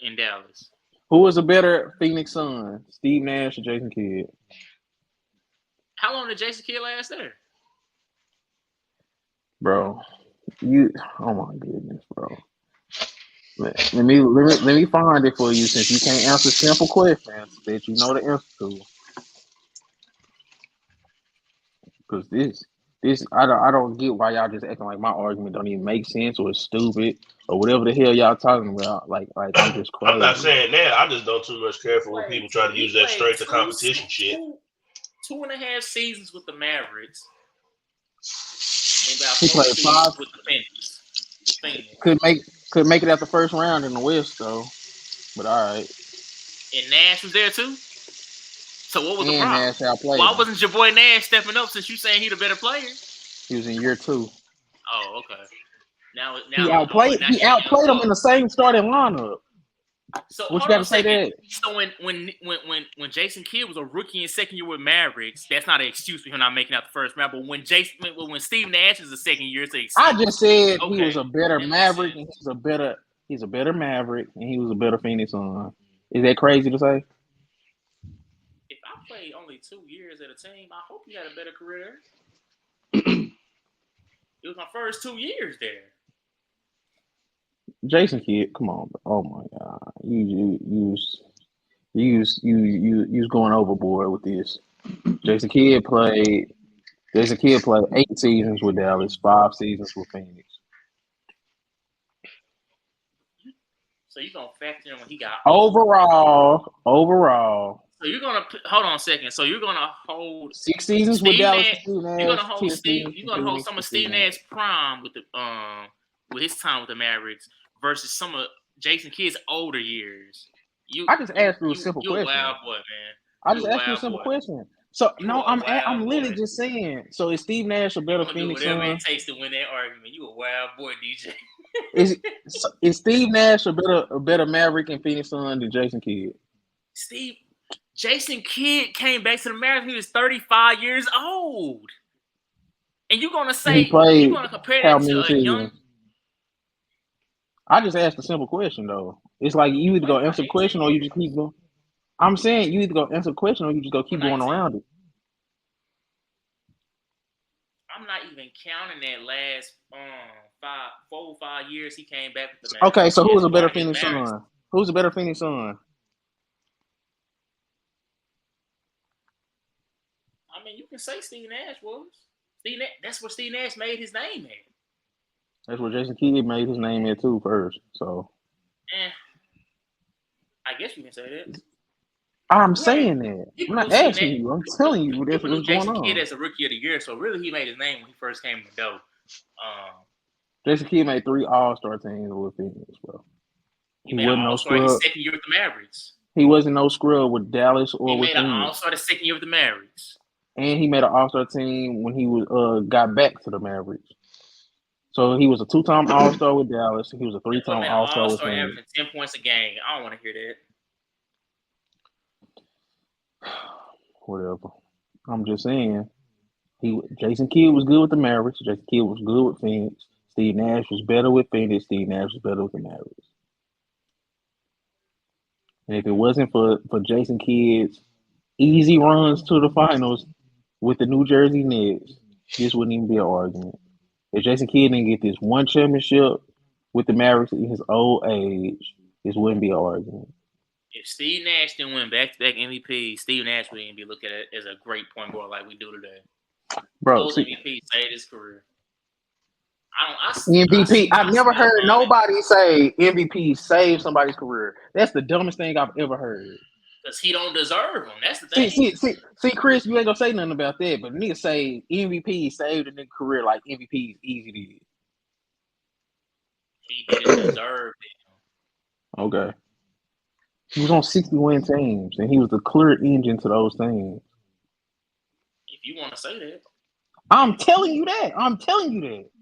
in Dallas. Who was a better Phoenix Sun, Steve Nash or Jason Kidd? How long did Jason Kidd last there? Bro, oh my goodness, bro. Let me find it for you since you can't answer simple questions that you know the answer to. Because this I don't get why y'all just acting like my argument don't even make sense or it's stupid or whatever the hell y'all talking about. Like I'm just crazy. I'm not saying that. I just don't too much care for when people try to use that straight to competition shit. 2.5 seasons with the Mavericks. And about he 4 played seasons 5 with the Phoenix. Could make it out the first round in the West though. But all right. And Nash was there too. So what was the problem? Nash outplayed Why him. wasn't your boy Nash stepping up since you saying he the better player? He was in year 2. Oh, okay. He I want outplayed him in the same starting lineup. So What you hold got on to a say second. that? So when Jason Kidd was a rookie in second year with Mavericks, that's not an excuse for him not making out the first round. But when Steve Nash is a second year, it's an excuse. I just said Okay, he was a better that makes Maverick, sense. and he's a better Maverick, and he was a better Phoenix Sun. Is that crazy to say? If I played only 2 years at a team, I hope you had a better career. It was my first 2 years there. Jason Kidd, come on, bro. Oh my God, you going overboard with this. Jason Kidd played 8 seasons with Dallas, 5 seasons with Phoenix. So you're gonna factor in when he got Overall. So you're gonna hold on a second. So you're gonna hold 6 seasons with Steve Dallas Nash. for Steve You're Nash. gonna hold 10 Steve. seasons You're for gonna hold Phoenix some for of Steve Steve Nash. Nash prime with his time with the Mavericks versus some of Jason Kidd's older years. I just asked you a simple you a question. wild boy, man. I just asked you a simple question. So I'm literally boy. just saying. So is Steve Nash a better I'm gonna Phoenix do whatever Sun? it takes to win that argument. You a wild boy, DJ. Is Steve Nash a better Maverick and Phoenix Sun than Jason Kidd? Jason Kidd came back to the Mavericks. He was 35 years old, and you're gonna say you're gonna compare how that to many a seasons? young. I just asked a simple question though. It's like you either go answer the question or you just keep going. I'm saying you either go answer the question or you just go keep going around it. I'm not even counting that last 4 or 5 years he came back with the Mavericks. Okay, so who's a better Phoenix Sun? Who's a better Phoenix Sun? I mean, you can say Steve Nash was. That's where Steve Nash made his name at. That's where Jason Kidd made his name at too first. So, I guess you can say that. I'm saying that. I'm not asking you. I'm telling you that's what's going on. Jason Kidd as a rookie of the year, so really he made his name when he first came to the dough. Jason Kidd made 3 All-Star teams with Phoenix, bro. He wasn't no scrub. His second year with the Mavericks. He wasn't no scrub with Dallas or with Phoenix. He made an All-Star the second year with the Mavericks. And he made an All-Star team when he was got back to the Mavericks. So he was a 2-time All-Star with Dallas. He was a 3-time All-Star with Phoenix. Averaging 10 points a game. I don't want to hear that. Whatever. I'm just saying. Jason Kidd was good with the Mavericks. Jason Kidd was good with Phoenix. Steve Nash was better with Phoenix. Steve Nash was better with the Mavericks. And if it wasn't for Jason Kidd's easy runs to the finals with the New Jersey Nets, this wouldn't even be an argument. If Jason Kidd didn't get this one championship with the Mavericks in his old age, this wouldn't be an argument. If Steve Nash didn't win back-to-back MVP, Steve Nash wouldn't be looked at as a great point guard like we do today. Bro, MVP saved his career. MVP. I've never heard nobody say MVP saved somebody's career. That's the dumbest thing I've ever heard. Because he don't deserve them. That's the thing. See, Chris, you ain't gonna say nothing about that, but niggas say MVP saved a nigga career like MVP is easy to get. He didn't deserve it. Okay. He was on 60-win teams, and he was the clear engine to those teams. If you want to say that. I'm telling you that.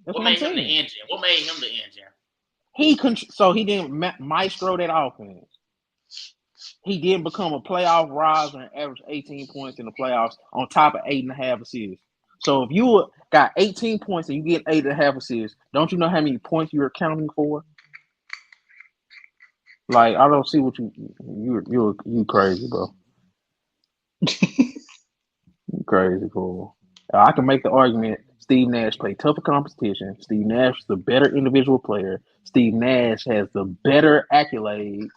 That's what made him the engine? What made him the engine? So he didn't maestro that offense. He didn't become a playoff riser and average 18 points in the playoffs on top of 8.5 assists. So if you got 18 points and you get 8.5 assists, don't you know how many points you're accounting for? Like, I don't see what you crazy, bro. You crazy, fool. I can make the argument Steve Nash played tougher competition. Steve Nash is the better individual player. Steve Nash has the better accolades.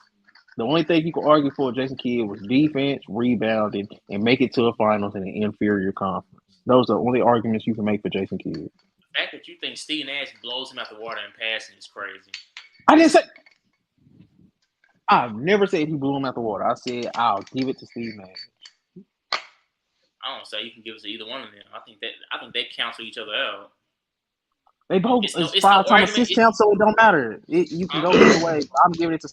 The only thing you can argue for Jason Kidd was defense, rebounding, and make it to a finals in an inferior conference. Those are the only arguments you can make for Jason Kidd. The fact that you think Steve Nash blows him out the water in passing is crazy. I didn't say. I've never said he blew him out the water. I said I'll give it to Steve Nash. I don't say you can give it to either one of them. I think they cancel each other out. They both it's 5-time assist count, so it don't matter. You can go either way. I'm giving it to.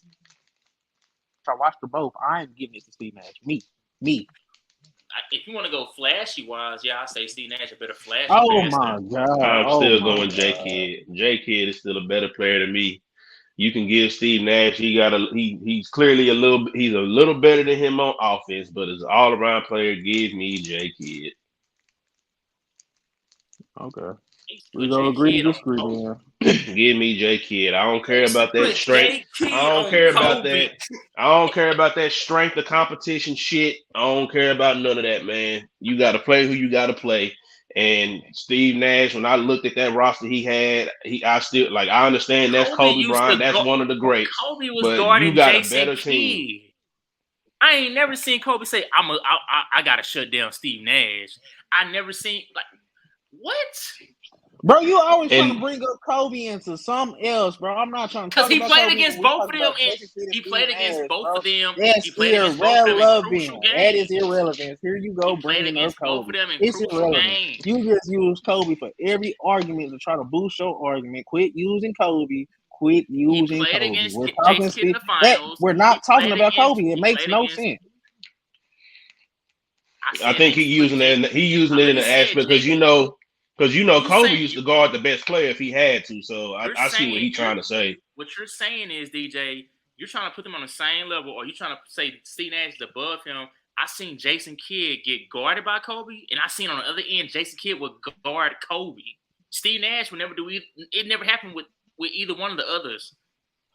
I watched them both. I ain't giving it to Steve Nash. Me. if you want to go flashy wise, yeah, I say Steve Nash a better flashy Oh passer. my god! I'm Oh still my going J god! Kidd. J Kidd is still a better player than me. You can give Steve Nash. He's clearly he's a little better than him on offense, but as an all around player, give me J Kidd. Okay, He's we put gonna J agree to Kidd on disagree Kobe. then. Give me J Kidd. I don't care Jason about that put strength. J I Kidd don't on care about Kobe. that. I don't care about that strength of competition shit. I don't care about none of that, man. You got to play who you got to play. And Steve Nash, when I looked at that roster he had, I still like. I understand that's Kobe Kobe used Bryant. to That's go. one of the greats. Kobe was But you guarding got a Jason better team. Kidd. I ain't never seen Kobe say, I gotta shut down Steve Nash. I never seen like what? Bro, you always trying to And bring up Kobe into something else, bro. I'm not trying to Because talk he about played Kobe against when we both talk of them, about and Jason Kidd and he Steve played against Nash, both bro. of them. He That's played against both of them in crucial irrelevant. That is games. irrelevant. Here you He go played bringing up against both Kobe. of them in It's crucial irrelevant. games. You just use Kobe for every argument to try to boost your argument. Quit using Kobe. Quit He using played Kobe. against We're talking Jason Kidd in Steve. the finals. We're not talking about Kobe. It He makes played no against. sense. I I said think he put J. he using I it in literally the said aspect J. because You Kobe saying used to guard the best player if he had to. So you're I see what saying he's trying to say. what you're saying is DJ. You're trying to put them on the same level, or you're trying to say Steve Nash is above him. I seen Jason Kidd get guarded by Kobe, and I seen on the other end Jason Kidd would guard Kobe. Steve Nash would never do it. It never happened with either one of the others.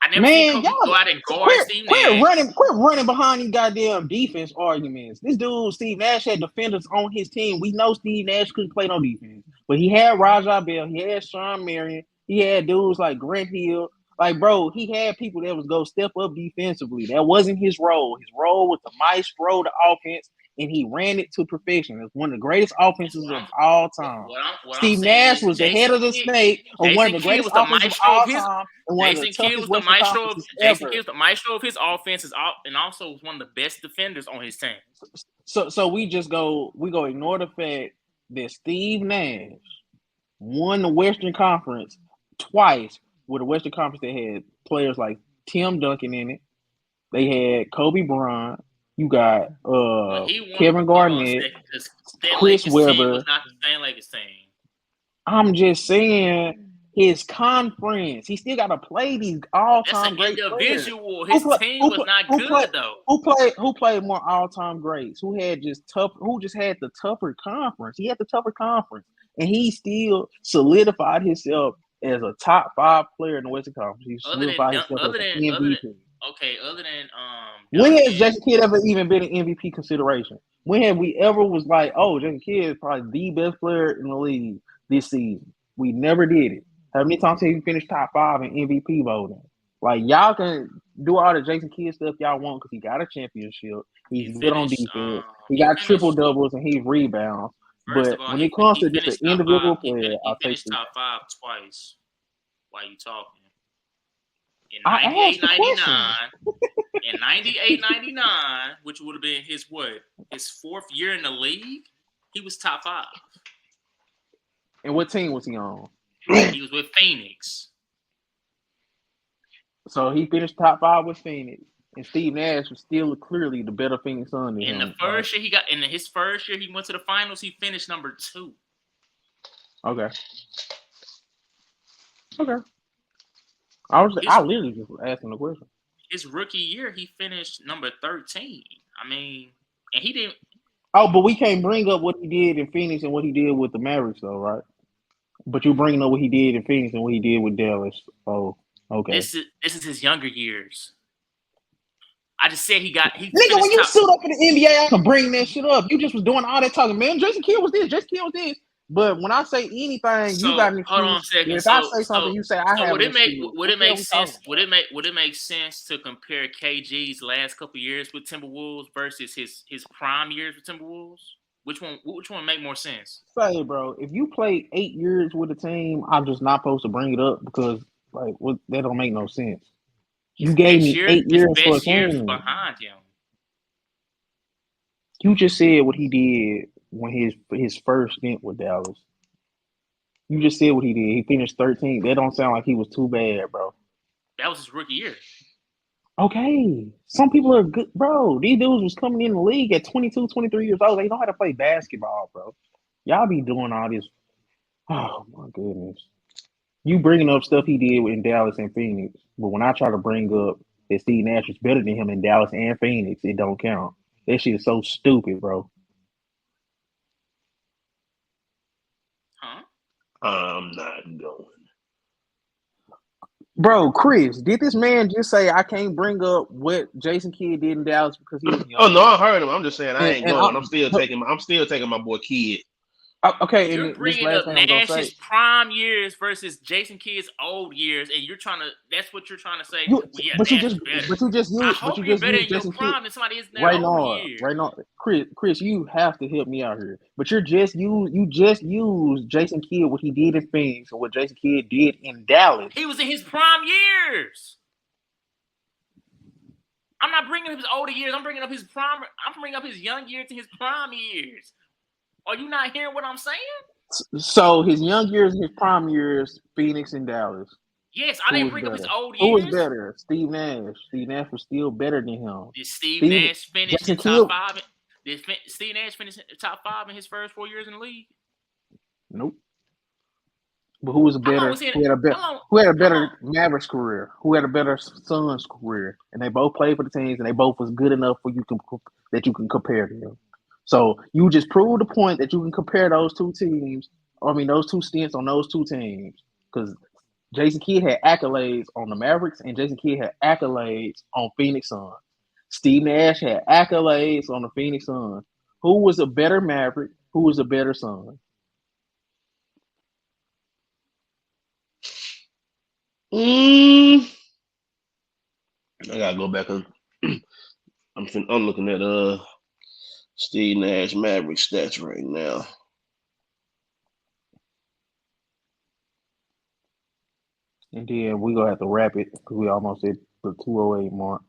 I never seen Man, Kobe y'all go out and guard Steve Nash. quit running behind these goddamn defense arguments. This dude, Steve Nash, had defenders on his team. We know Steve Nash couldn't play no defense, but he had Rajah Bell, he had Sean Marion, he had dudes like Grant Hill. Like, bro, he had people that was go step up defensively. That wasn't his role. His role was to maestro the offense, and he ran it to perfection. It's one of the greatest offenses of all time. What I'm Steve saying Nash is was the head of the snake of one of Jason the Kidd greatest was the offenses of maestro of all his. time and one of the toughest Western conferences Jason ever. Kidd was the maestro of his offenses, and also was one of the best defenders on his team. So we ignore the fact that Steve Nash won the Western Conference twice with a Western Conference that had players like Tim Duncan in it. They had Kobe Bryant. You got Kevin Garnett, Chris Team was Webber. not the same Lakers team. I'm just saying his conference. He still got to play these all-time great players. His team was not good though. Who played more all-time greats? Who just had the tougher conference? He had the tougher conference, and he still solidified himself as a top 5 player in the Western Conference. He solidified himself as an MVP. Other than when has Jason Kidd ever even been an MVP consideration? When have we ever was like, oh, Jason Kidd is probably the best player in the league this season? We never did it. How many times have he finished top 5 in MVP voting? Like, y'all can do all the Jason Kidd stuff y'all want because he got a championship. He's good on defense. He got triple doubles and he rebounds. But when it comes to just an individual player, I'll take finished top 5 twice. While you talking? In I 98-99, which would have been his 4th year in the league, he was top 5. And what team was he on? He was with Phoenix. So he finished top 5 with Phoenix, and Steve Nash was still clearly the better Phoenix Sun than him. His first year he went to the finals, he finished number 2. Okay. I literally just was asking the question. His rookie year, he finished number 13. I mean, and he didn't. Oh, but we can't bring up what he did in Phoenix and what he did with the Mavericks, though, right? But you bringing up what he did in Phoenix and what he did with Dallas. Oh, okay. This is his younger years. I just said Nigga, when you suit up in the NBA, I can bring that shit up. You just was doing all that talking, man. Jason Kidd was this. Jason Kidd was this. But when I say anything, you got an excuse. Hold on a second. If I say something, you say I have an excuse. Would it make sense? Would it make sense to compare KG's last couple years with Timberwolves versus his prime years with Timberwolves? Which one make more sense? Say, bro, if you play 8 years with a team, I'm just not supposed to bring it up because that don't make no sense. You gave me 8 years for a team. Behind him. You just said what he did when his first stint with Dallas. You just said what he did. He finished 13th. That don't sound like he was too bad, bro. That was his rookie year. Okay. Some people are good, bro. These dudes was coming in the league at 22, 23 years old. They know how to play basketball, bro. Y'all be doing all this. Oh, my goodness. You bringing up stuff he did in Dallas and Phoenix, but when I try to bring up that Steve Nash is better than him in Dallas and Phoenix, it don't count. That shit is so stupid, bro. Huh? I'm not going. Bro, Chris, did this man just say I can't bring up what Jason Kidd did in Dallas because he was Oh no, younger? I heard him. I'm just saying I ain't And going. I'm still taking my boy Kid. okay, You're and this bringing last up thing I'm gonna Nash's say, prime years versus Jason Kidd's old years, and you're trying to. That's what you're trying to say. you, Well, yeah, but you Nash just, is better. but you just I use, but hope you you're just better use in your Jason Kidd prime than somebody is in their older years. right now, Chris, you have to help me out here. But you just use Jason Kidd what he did in Phoenix and what Jason Kidd did in Dallas. He was in his prime years. I'm not bringing up his older years. I'm bringing up his prime. I'm bringing up his young years and his prime years. Are you not hearing what I'm saying? So his young years and his prime years, Phoenix and Dallas. Yes, I Who didn't was bring up his better? old Who was years. better? Steve Nash. Steve Nash was still better than him. Did Steve Steve Nash finish Jason in top Kidd. five? Did Steve Nash finish in top five in his first 4 years in the league? Nope. But who was a How long better? was he? Who had a better Mavericks career? Who had a better Suns career? And they both played for the teams, and they both was good enough for you that you can compare them. So you just proved the point that you can compare those two teams. I mean, those two stints on those two teams, because Jason Kidd had accolades on the Mavericks, and Jason Kidd had accolades on Phoenix Suns. Steve Nash had accolades on the Phoenix Suns. Who was a better Maverick? Who was a better Sun? I gotta go back and I'm looking at Steve Nash Maverick stats right now. And then we gonna have to wrap it because we almost hit the 208 mark.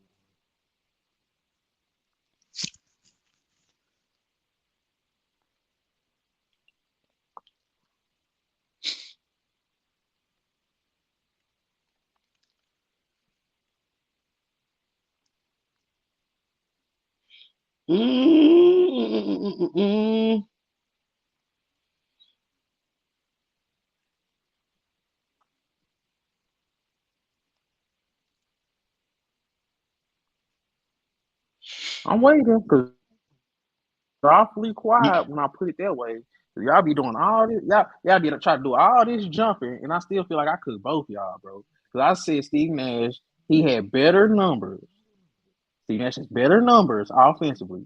I'm waiting because awfully quiet when I put it that way. Y'all be doing all this. Y'all be try to do all this jumping, and I still feel like I could both y'all, bro. Because I said Steve Nash, he had better numbers. Steve Nash has better numbers offensively.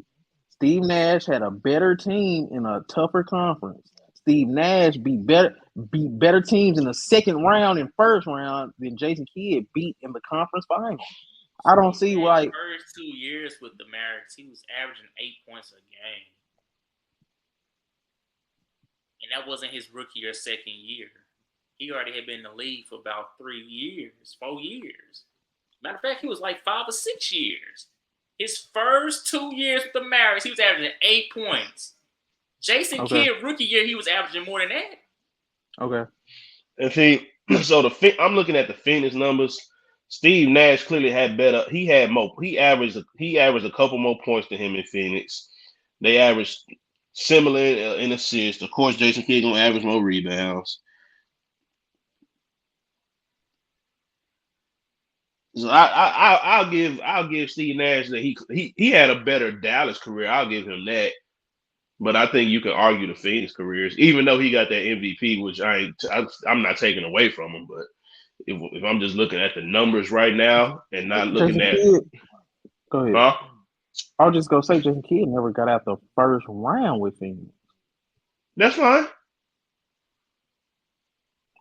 Steve Nash had a better team in a tougher conference. Steve Nash beat better teams in the second round and first round than Jason Kidd beat in the conference final. I don't see Steve why. Nash's first 2 years with the Mavericks, he was averaging 8 points a game, and that wasn't his rookie or second year. He already had been in the league for about 3 years, 4 years. Matter of fact, he was like 5 or 6 years. His first 2 years with the Mavericks, he was averaging 8 points. Jason Kidd rookie year, he was averaging more than that. Okay. And see, so I'm looking at the Phoenix numbers. Steve Nash clearly had better. He had more. He averaged a couple more points than him in Phoenix. They averaged similar in assists. Of course, Jason Kidd gonna average more rebounds. So I'll give Steve Nash that he had a better Dallas career. I'll give him that. But I think you can argue the Phoenix careers, even though he got that MVP, which I'm not taking away from him. But if I'm just looking at the numbers right now and not looking Jason at, Kidd, go ahead. huh? I was just gonna say Jason Kidd never got out the first round with him. That's fine.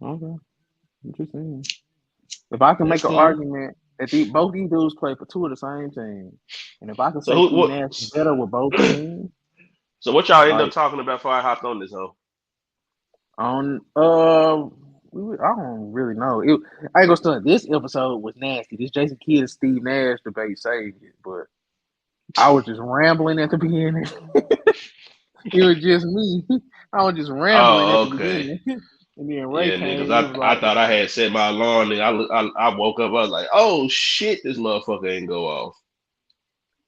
Okay, interesting. If I can make That's an fine. argument that both these dudes play for two of the same teams, and if I can say So Steve Nash is better with both teams, So what y'all end up like talking about before I hopped on this hoe? on I don't really know. I ain't gonna start. This episode was nasty. This Jason Kidd and Steve Nash debate saved it, but I was just rambling at the beginning. It was just me. I was just rambling at Oh, the okay. beginning. And then Ray Yeah, came. niggas. He was I like, thought I had set my alarm, and I woke up. I was like, oh shit, this motherfucker ain't go off.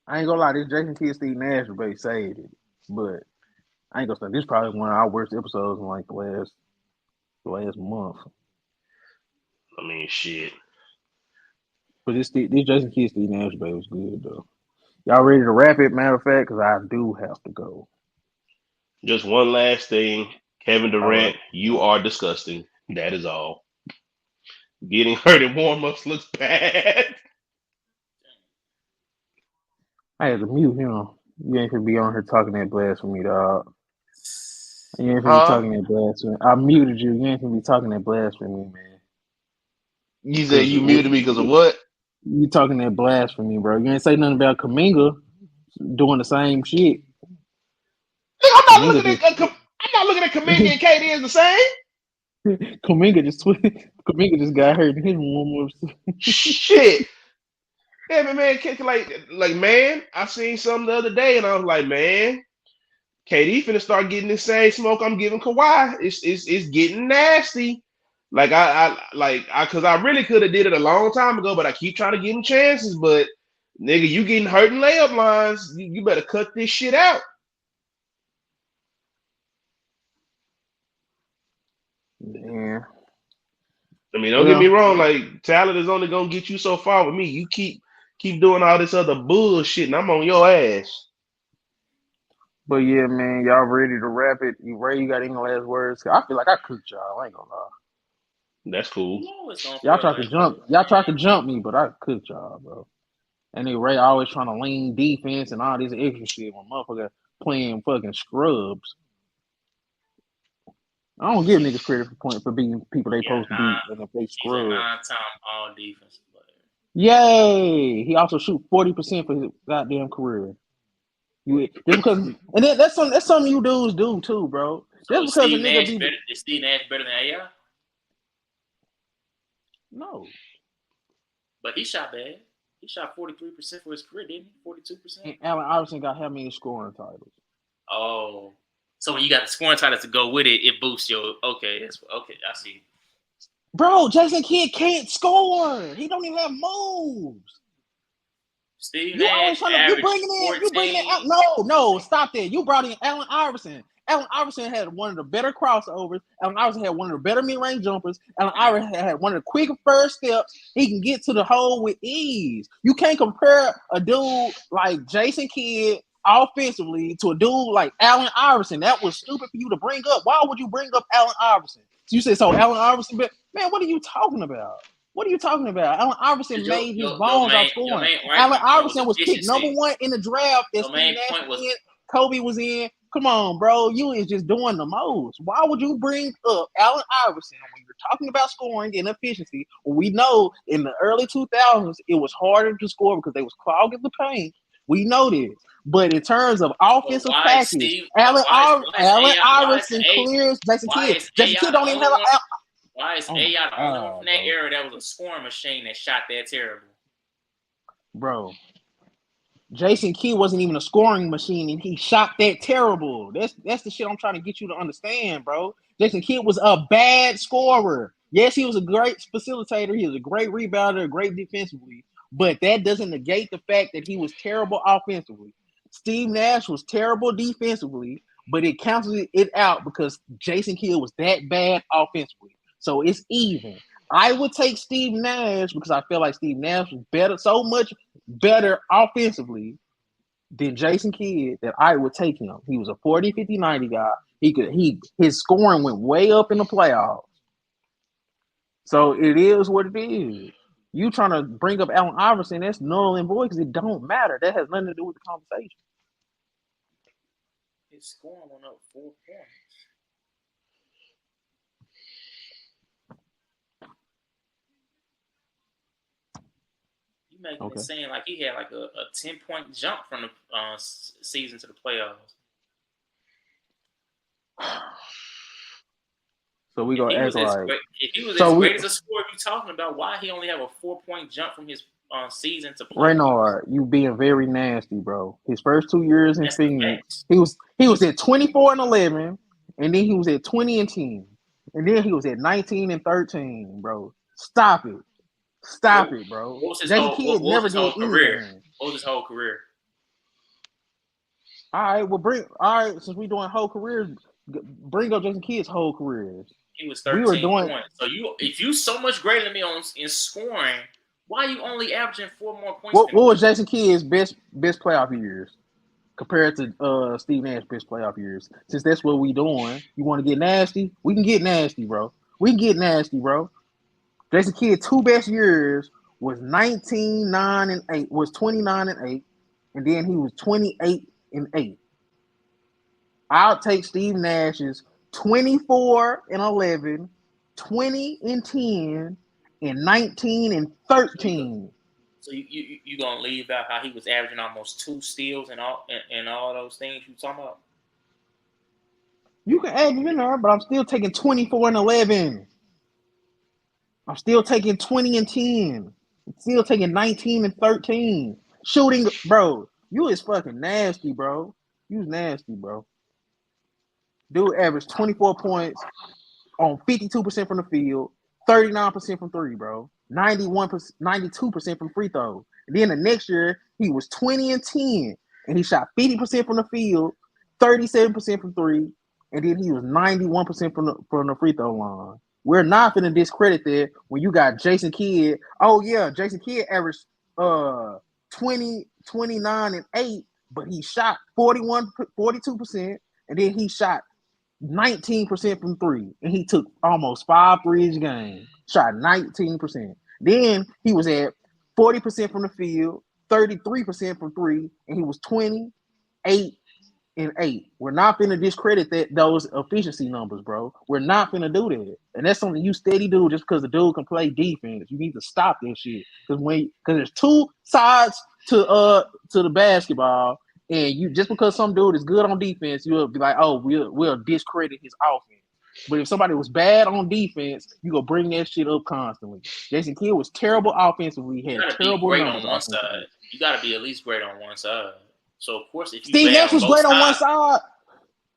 I ain't gonna lie, this Jason Kidd Steve Nash debate saved it. But I ain't gonna say this is probably one of our worst episodes in like the last month. I mean, shit. But this Jason Kidd Steve Nash debate was good though. Y'all ready to wrap it? Matter of fact, because I do have to go. Just one last thing, Kevin All right. Durant, you are disgusting. That is all. Getting hurt in warm-ups looks bad. I had to mute him. You ain't gonna be on here talking that blasphemy, dog. You ain't gonna be Huh? talking that blasphemy. I muted you. You ain't gonna be talking that blasphemy, man. You said Cause you muted me because of what? you talking that blasphemy, bro. You ain't say nothing about Kaminga doing the same shit. I'm not Kaminga looking at just I'm not looking at Kaminga and KD as the same. Kaminga just got hurt in his warm-ups. Shit. Yeah, but man, like man, I seen something the other day, and I was like, man, KD finna start getting the same smoke I'm giving Kawhi. It's getting nasty. Like because I really could have did it a long time ago, but I keep trying to give him chances. But nigga, you getting hurt in layup lines. You better cut this shit out. Yeah. I mean, don't get me Well, wrong. Like talent is only gonna get you so far with me. You keep doing all this other bullshit, and I'm on your ass. but yeah, man, y'all ready to wrap it? Ray, you got any last words? I feel like I cooked y'all. I ain't gonna lie. That's cool. You always gonna Y'all feel tried to like jump. Y'all tried to jump me, but I cooked y'all, bro. And then Ray always trying to lean defense and all this extra shit when motherfucker playing fucking scrubs. I don't give niggas credit for beating people they supposed to beat and if they he's a scrub. nine-time all defensive player. Yay! He also shoot 40% for his goddamn career. Just because, and then that's something you dudes do too, bro. So Just because a nigga be is Steve Nash better than AI? no, But he shot bad. He shot 43% for his career, didn't he? 42%. and Allen Iverson got how many scoring titles? Oh, so when you got the scoring titles to go with it, it boosts your okay. I see. Bro, Jason Kidd can't score. He don't even have moves. Steve You always Nash trying to averaged you bringing it out. 14. No, stop that. You brought in Allen Iverson. Allen Iverson had one of the better crossovers. Allen Iverson had one of the better mid-range jumpers. Allen Iverson had one of the quicker first steps. He can get to the hole with ease. You can't compare a dude like Jason Kidd offensively to a dude like Allen Iverson. That was stupid for you to bring up. Why would you bring up Allen Iverson? So you said so Allen Iverson, but man, what are you talking about? What are you talking about? Allen Iverson Your, made his your, your bones off main your scoring. main Allen argument point was Iverson was picked number efficiency. 1 in the draft that Your Steve main Nash point was was in. Kobe was in. Come on, bro. You is just doing the most. Why would you bring up Allen Iverson when you're talking about scoring and efficiency? Well, we know in the early 2000s, it was harder to score because they was clogging the paint. We know this. But in terms of but offensive why is package, Steve? But Allen Iverson clears Jason why Kidd. is Jason Kidd AI the don't even only have one? a. Why is Oh my AI the only one from God, that bro. era that was a scoring machine that shot that terrible? Bro. Jason Kidd wasn't even a scoring machine, and he shot that terrible. That's the shit I'm trying to get you to understand, bro. Jason Kidd was a bad scorer. Yes, he was a great facilitator. He was a great rebounder, great defensively, but that doesn't negate the fact that he was terrible offensively. Steve Nash was terrible defensively, but it cancels it out because Jason Kidd was that bad offensively. So it's even. I would take Steve Nash because I feel like Steve Nash was better, so much better offensively than Jason Kidd that I would take him. He was a 40, 50, 90 guy. His scoring went way up in the playoffs. So it is what it is. You trying to bring up Allen Iverson, that's null and void because it don't matter. That has nothing to do with the conversation. His scoring went up 4 points. You making it seem like he had like a 10-point jump from the season to the playoffs. So we gonna act like if he was as great as a scorer you talking about, why he only have a 4-point jump from his season to playoffs? Renard, you being very nasty, bro. His first 2 years in Phoenix, he was at 24-11, and then he was at 20-10. And then he was at 19 and 13, bro. Stop it. Stop it, bro. What was his Jason whole Kidd what was never his did whole career? anything. What was his whole career? All right, since we doing whole careers, bring up Jason Kidd's whole careers. He was We were 13 doing points. So if you so much greater than me in scoring, why are you only averaging 4 more points what than me? was Jason Kidd's best playoff years compared to Steve Nash best playoff years? Since that's what we doing, you want to get nasty? We can get nasty, bro. We can get nasty, bro. Jason Kidd's 2 best years was 19, 9, and 8, was 29 and 8, and then he was 28 and 8. I'll take Steve Nash's 24 and 11, 20 and 10, and 19 and 13. So you gonna leave out how he was averaging almost 2 steals and all those things you talking about? You can add him in there, but I'm still taking 24 and 11. I'm still taking 20 and 10. I'm still taking 19 and 13. Shooting, bro. You is fucking nasty, bro. You was nasty, bro. Dude averaged 24 points on 52% from the field, 39% from 3, bro. 91%, 92% from free throw. And then the next year, he was 20 and 10, and he shot 50% from the field, 37% from 3, and then he was 91% from the free throw line. We're not going to discredit that when you got Jason Kidd. Oh, yeah, Jason Kidd averaged 20, 29, and 8, but he shot 42%, and then he shot 19% from 3, and he took almost 5 threes a game. Shot 19%. Then he was at 40% from the field, 33% from 3, and he was 28 and 8. We're not going to discredit those efficiency numbers, bro. We're not going to do that. And that's something you steady do just because the dude can play defense. You need to stop that shit. Because there's 2 sides to the basketball. And you just because some dude is good on defense, you'll be like, oh, we'll discredit his offense. But if somebody was bad on defense, you go bring that shit up constantly. Jason Kidd was terrible offensively. He had terrible numbers on one side. You got to be at least great on one side. So of course, if you Steve Nash was great on one side.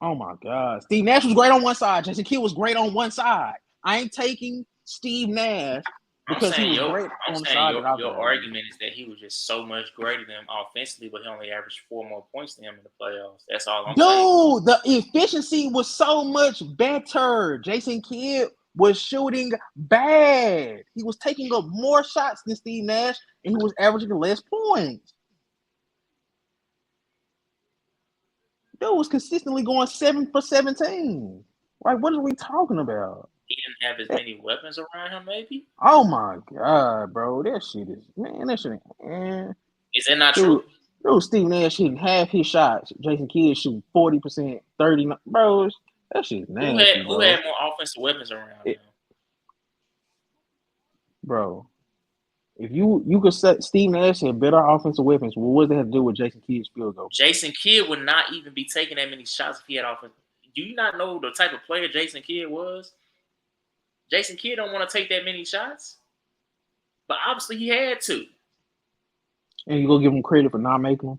Oh my God, Steve Nash was great on one side. Jason Kidd was great on one side. I ain't taking Steve Nash because he was great on the side. Your argument is that he was just so much greater than him offensively, but he only averaged 4 more points than him in the playoffs. That's all I'm saying. Dude, the efficiency was so much better. Jason Kidd was shooting bad. He was taking up more shots than Steve Nash, and he was averaging less points. Dude was consistently going 7 for 17. Like, what are we talking about? He didn't have as many weapons around him, maybe? Oh my God, bro. That shit is, man. Is that not true? Dude, Steve Nash shooting half his shots. Jason Kidd shooting 40%, 30. Bro, that shit's nasty. Who had more offensive weapons around him? Bro, if you could set Steve Nash had better offensive weapons, well, what does that have to do with Jason Kidd's field goal? Jason Kidd would not even be taking that many shots if he had offense. Do you not know the type of player Jason Kidd was? Jason Kidd don't want to take that many shots, but obviously he had to. And you gonna give him credit for not making them?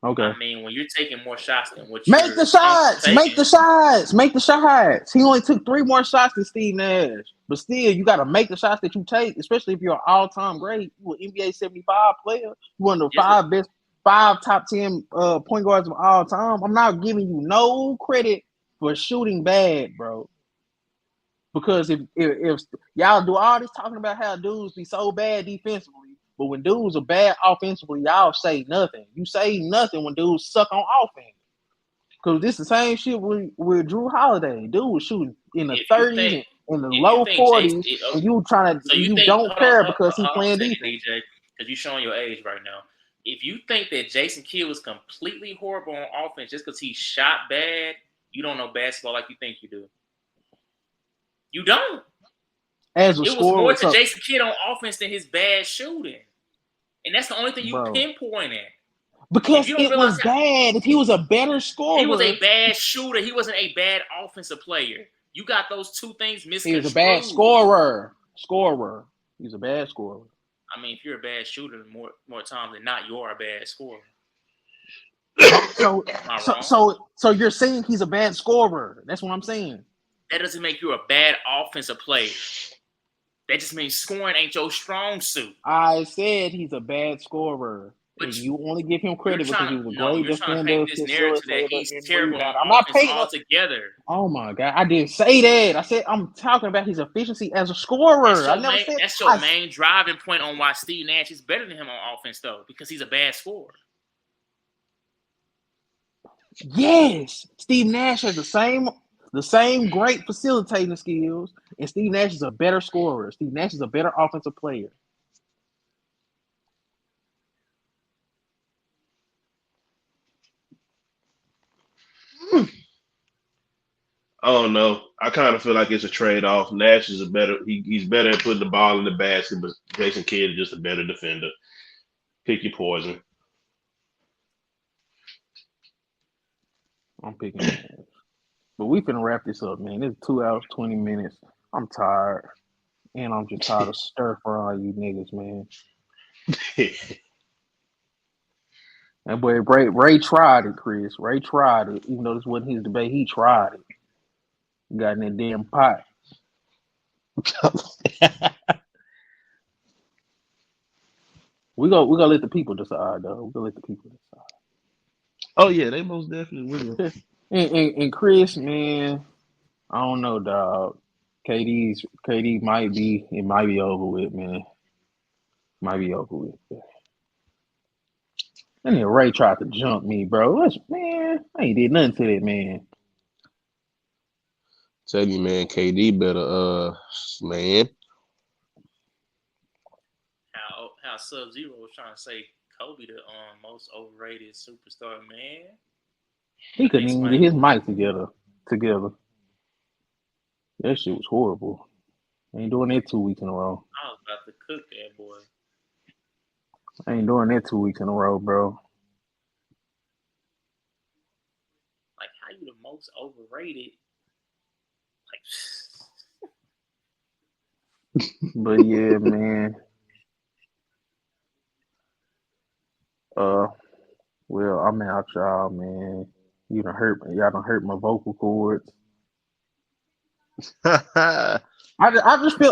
Okay. I mean, when you're taking more shots than what you make the shots, make the shots. He only took 3 more shots than Steve Nash, but still, you got to make the shots that you take, especially if you're an all-time great. You an NBA 75 player. You one of the 5 top 10 point guards of all time. I'm not giving you no credit for shooting bad, bro. Because if y'all do all this talking about how dudes be so bad defensively, but when dudes are bad offensively, y'all say nothing. You say nothing when dudes suck on offense. Because this the same shit with Drew Holiday. Dude was shooting in the 30s and the low 40s, and you trying to you don't care because he's playing defense. DJ, because you're showing your age right now. If you think that Jason Kidd was completely horrible on offense just because he shot bad, you don't know basketball like you think you do. You don't. It was more to Jason Kidd on offense than his bad shooting. And that's the only thing you pinpoint at. Because it was bad. If he was a better scorer. He was a bad shooter. He wasn't a bad offensive player. You got those 2 things misconstrued. He was a bad scorer. He was a bad scorer. I mean, if you're a bad shooter more times than not, you're a bad scorer. So you're saying he's a bad scorer. That's what I'm saying. that doesn't make you a bad offensive player. That just means scoring ain't your strong suit. I said he's a bad scorer. But And you only give him credit because he was a great you're trying to paint defender, this narrative that facilitator, he's and terrible on rebounder. I'm not offense taking up. altogether. Oh my God! I didn't say that. I said I'm talking about his efficiency as a scorer. I never said That's your main driving point on why Steve Nash is better than him on offense, though, because he's a bad scorer. Yes, Steve Nash has the same great facilitating skills, and Steve Nash is a better scorer. Steve Nash is a better offensive player. I don't know. I kind of feel like it's a trade off. Nash is he's better at putting the ball in the basket, but Jason Kidd is just a better defender. Pick your poison. I'm picking Nash. But we finna wrap this up, man. It's 2 hours, 20 minutes. I'm tired. And I'm just tired of stir frying you niggas, man. That boy Ray tried it, Chris. Ray tried it. Even though this wasn't his debate, he tried it. He got in that damn pot. We gonna let the people decide, though. We gonna let the people decide. Oh yeah, they most definitely will. And Chris, man, I don't know, dog. KD might be over with, man. Might be over with. And then Ray tried to jump me, bro. Man, I ain't did nothing to that man. Tell you, man, KD better, man. How Sub-Zero was trying to say Kobe the most overrated superstar, man. He couldn't even get his mic together. That shit was horrible. I ain't doing that 2 weeks in a row. I was about to cook that boy. I ain't doing that 2 weeks in a row, bro. Like, how you the most overrated? Like, but yeah, man. Well, I'm out, y'all, man. Y'all done hurt my vocal cords. I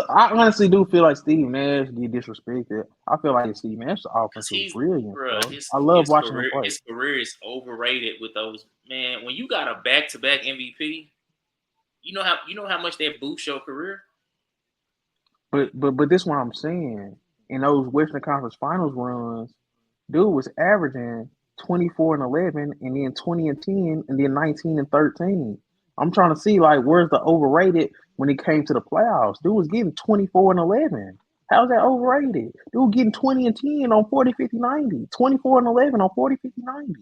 honestly do feel like Steve Nash get disrespected. I feel like Steve Nash's offense is brilliant, bro. I love watching him play. His career is overrated with those, man. When you got a back-to-back MVP, you know how much that boosts your career. But this is what I'm saying. In those Western Conference Finals runs, dude was averaging 24 and 11, and then 20 and 10, and then 19 and 13. I'm trying to see, like, where's the overrated when it came to the playoffs? Dude was getting 24 and 11. How's that overrated? Dude getting 20 and 10 on 40, 50, 90. 24 and 11 on 40, 50, 90.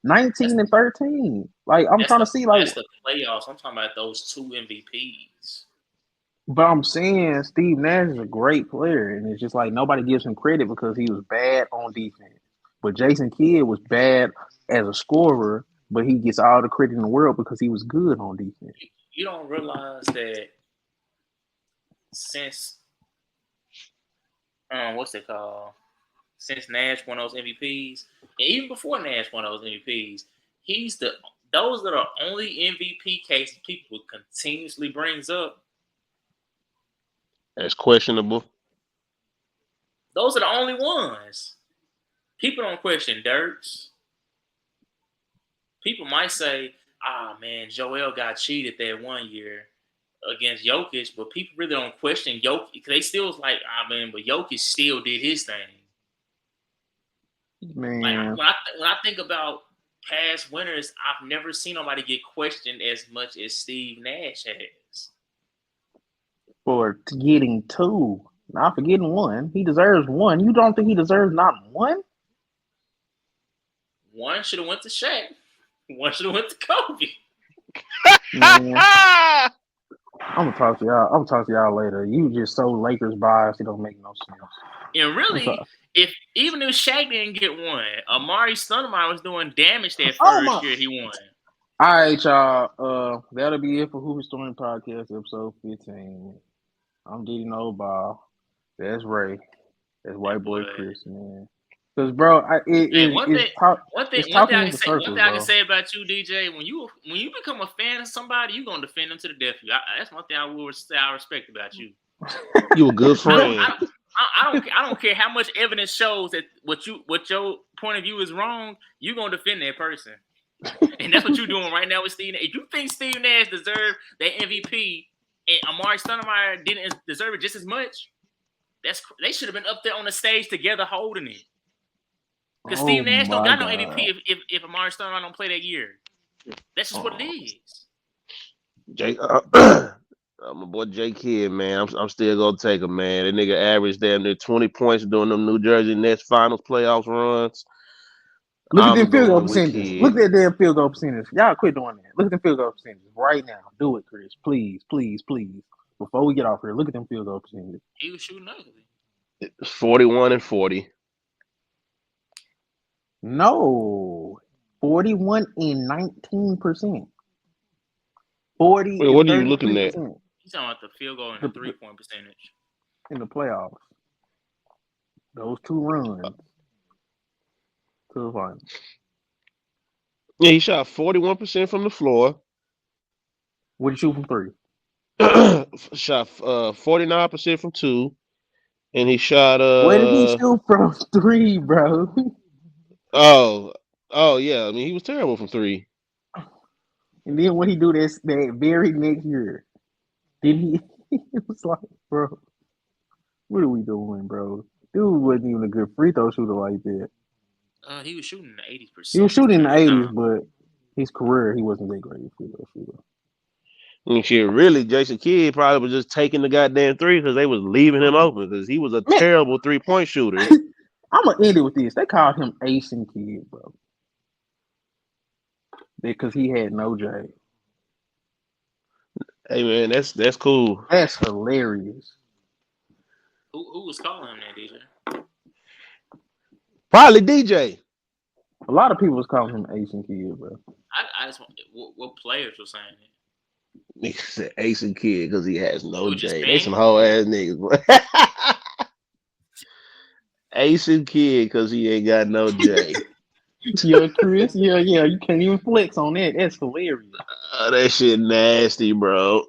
19 and 13. Like, I'm trying to see, like, that's the playoffs. I'm talking about those two MVPs. But I'm saying Steve Nash is a great player, and it's just like nobody gives him credit because he was bad on defense. But Jason Kidd was bad as a scorer, but he gets all the credit in the world because he was good on defense. You don't realize that since what's it called? Since Nash won those MVPs, and even before Nash won those MVPs, those are the only MVP cases people continuously brings up. That's questionable. Those are the only ones. People don't question Dirks. People might say, man, Joel got cheated that 1 year against Jokic, but people really don't question Jokic because they still was like, but Jokic still did his thing. Man, Like, when I think about past winners, I've never seen nobody get questioned as much as Steve Nash has. For getting two, not for getting one. He deserves one. You don't think he deserves not one? One should have went to Shaq. One should have went to Kobe. Man, I'm gonna talk to y'all later. You just so Lakers biased, it don't make no sense. And really, even if Shaq didn't get one, Amari Stoudemire was doing damage that first year he won. All right, y'all. That'll be it for Who's Storing Podcast, episode 15. I'm Diddy No Ball. That's Ray. That's White Boy Chris, man. Because bro, Hey, one thing, it's one thing talking I in can the say, one circles, thing I can bro. say about you, DJ, when you become a fan of somebody, you gonna defend them to the death. That's one thing I will say I respect about you. You a good I don't, friend. I don't care how much evidence shows that what your point of view is wrong. You gonna defend that person, and that's what you're doing right now with Steve. If you think Steve Nash deserved that MVP and Amari Stoudemire didn't deserve it just as much, they should have been up there on the stage together holding it. Because Oh Steve Nash don't my got no MVP god. if Amari Stoudemire don't play that year. That's just what it Oh. is. Jake, my boy Jake Kidd, man. I'm still gonna take him, man. That nigga averaged damn near 20 points during them New Jersey Nets finals playoffs runs. Look at them I'm field goal going with percentages. Kidd. Look at that damn field goal percentage. Y'all quit doing that. Look at them field goal percentages right now. Do it, Chris. Please, please, please. Before we get off here, look at them field goal percentages. He was shooting ugly. It's 41 and 40. No. 41 and 19%. 40 Wait, and what are you looking at? 33% He's talking about the field goal and the 3-point percentage. in the playoffs. Those two runs to the final. Yeah, he shot 41% from the floor. What did you shoot from three? Shot 49% from two, and he shot Where did he shoot from three, bro? oh yeah. I mean, he was terrible from three. And then when he do this that very next year, did he? It was like, bro, what are we doing, bro? Dude wasn't even a good free throw shooter like that. He was shooting in the 80%. He was shooting in the 80s, but his career, he wasn't that great a free throw shooter. I mean, shit, really, Jason Kidd probably was just taking the goddamn three because they was leaving him open because he was a Man. terrible 3-point shooter. I'm gonna end it with this. They called him Asian Kid, bro, because he had no J. Hey man, that's cool. That's hilarious. Who was calling him that, DJ? Probably DJ. A lot of people was calling him Asian Kid, bro. I just want what players were saying it. Nigga said Asian Kid because he has no Who just J. They banned some him? whole ass niggas, boy. Asian Kid because he ain't got no J. Yeah, Chris. Yeah. You can't even flex on that. That's hilarious. That shit nasty, bro.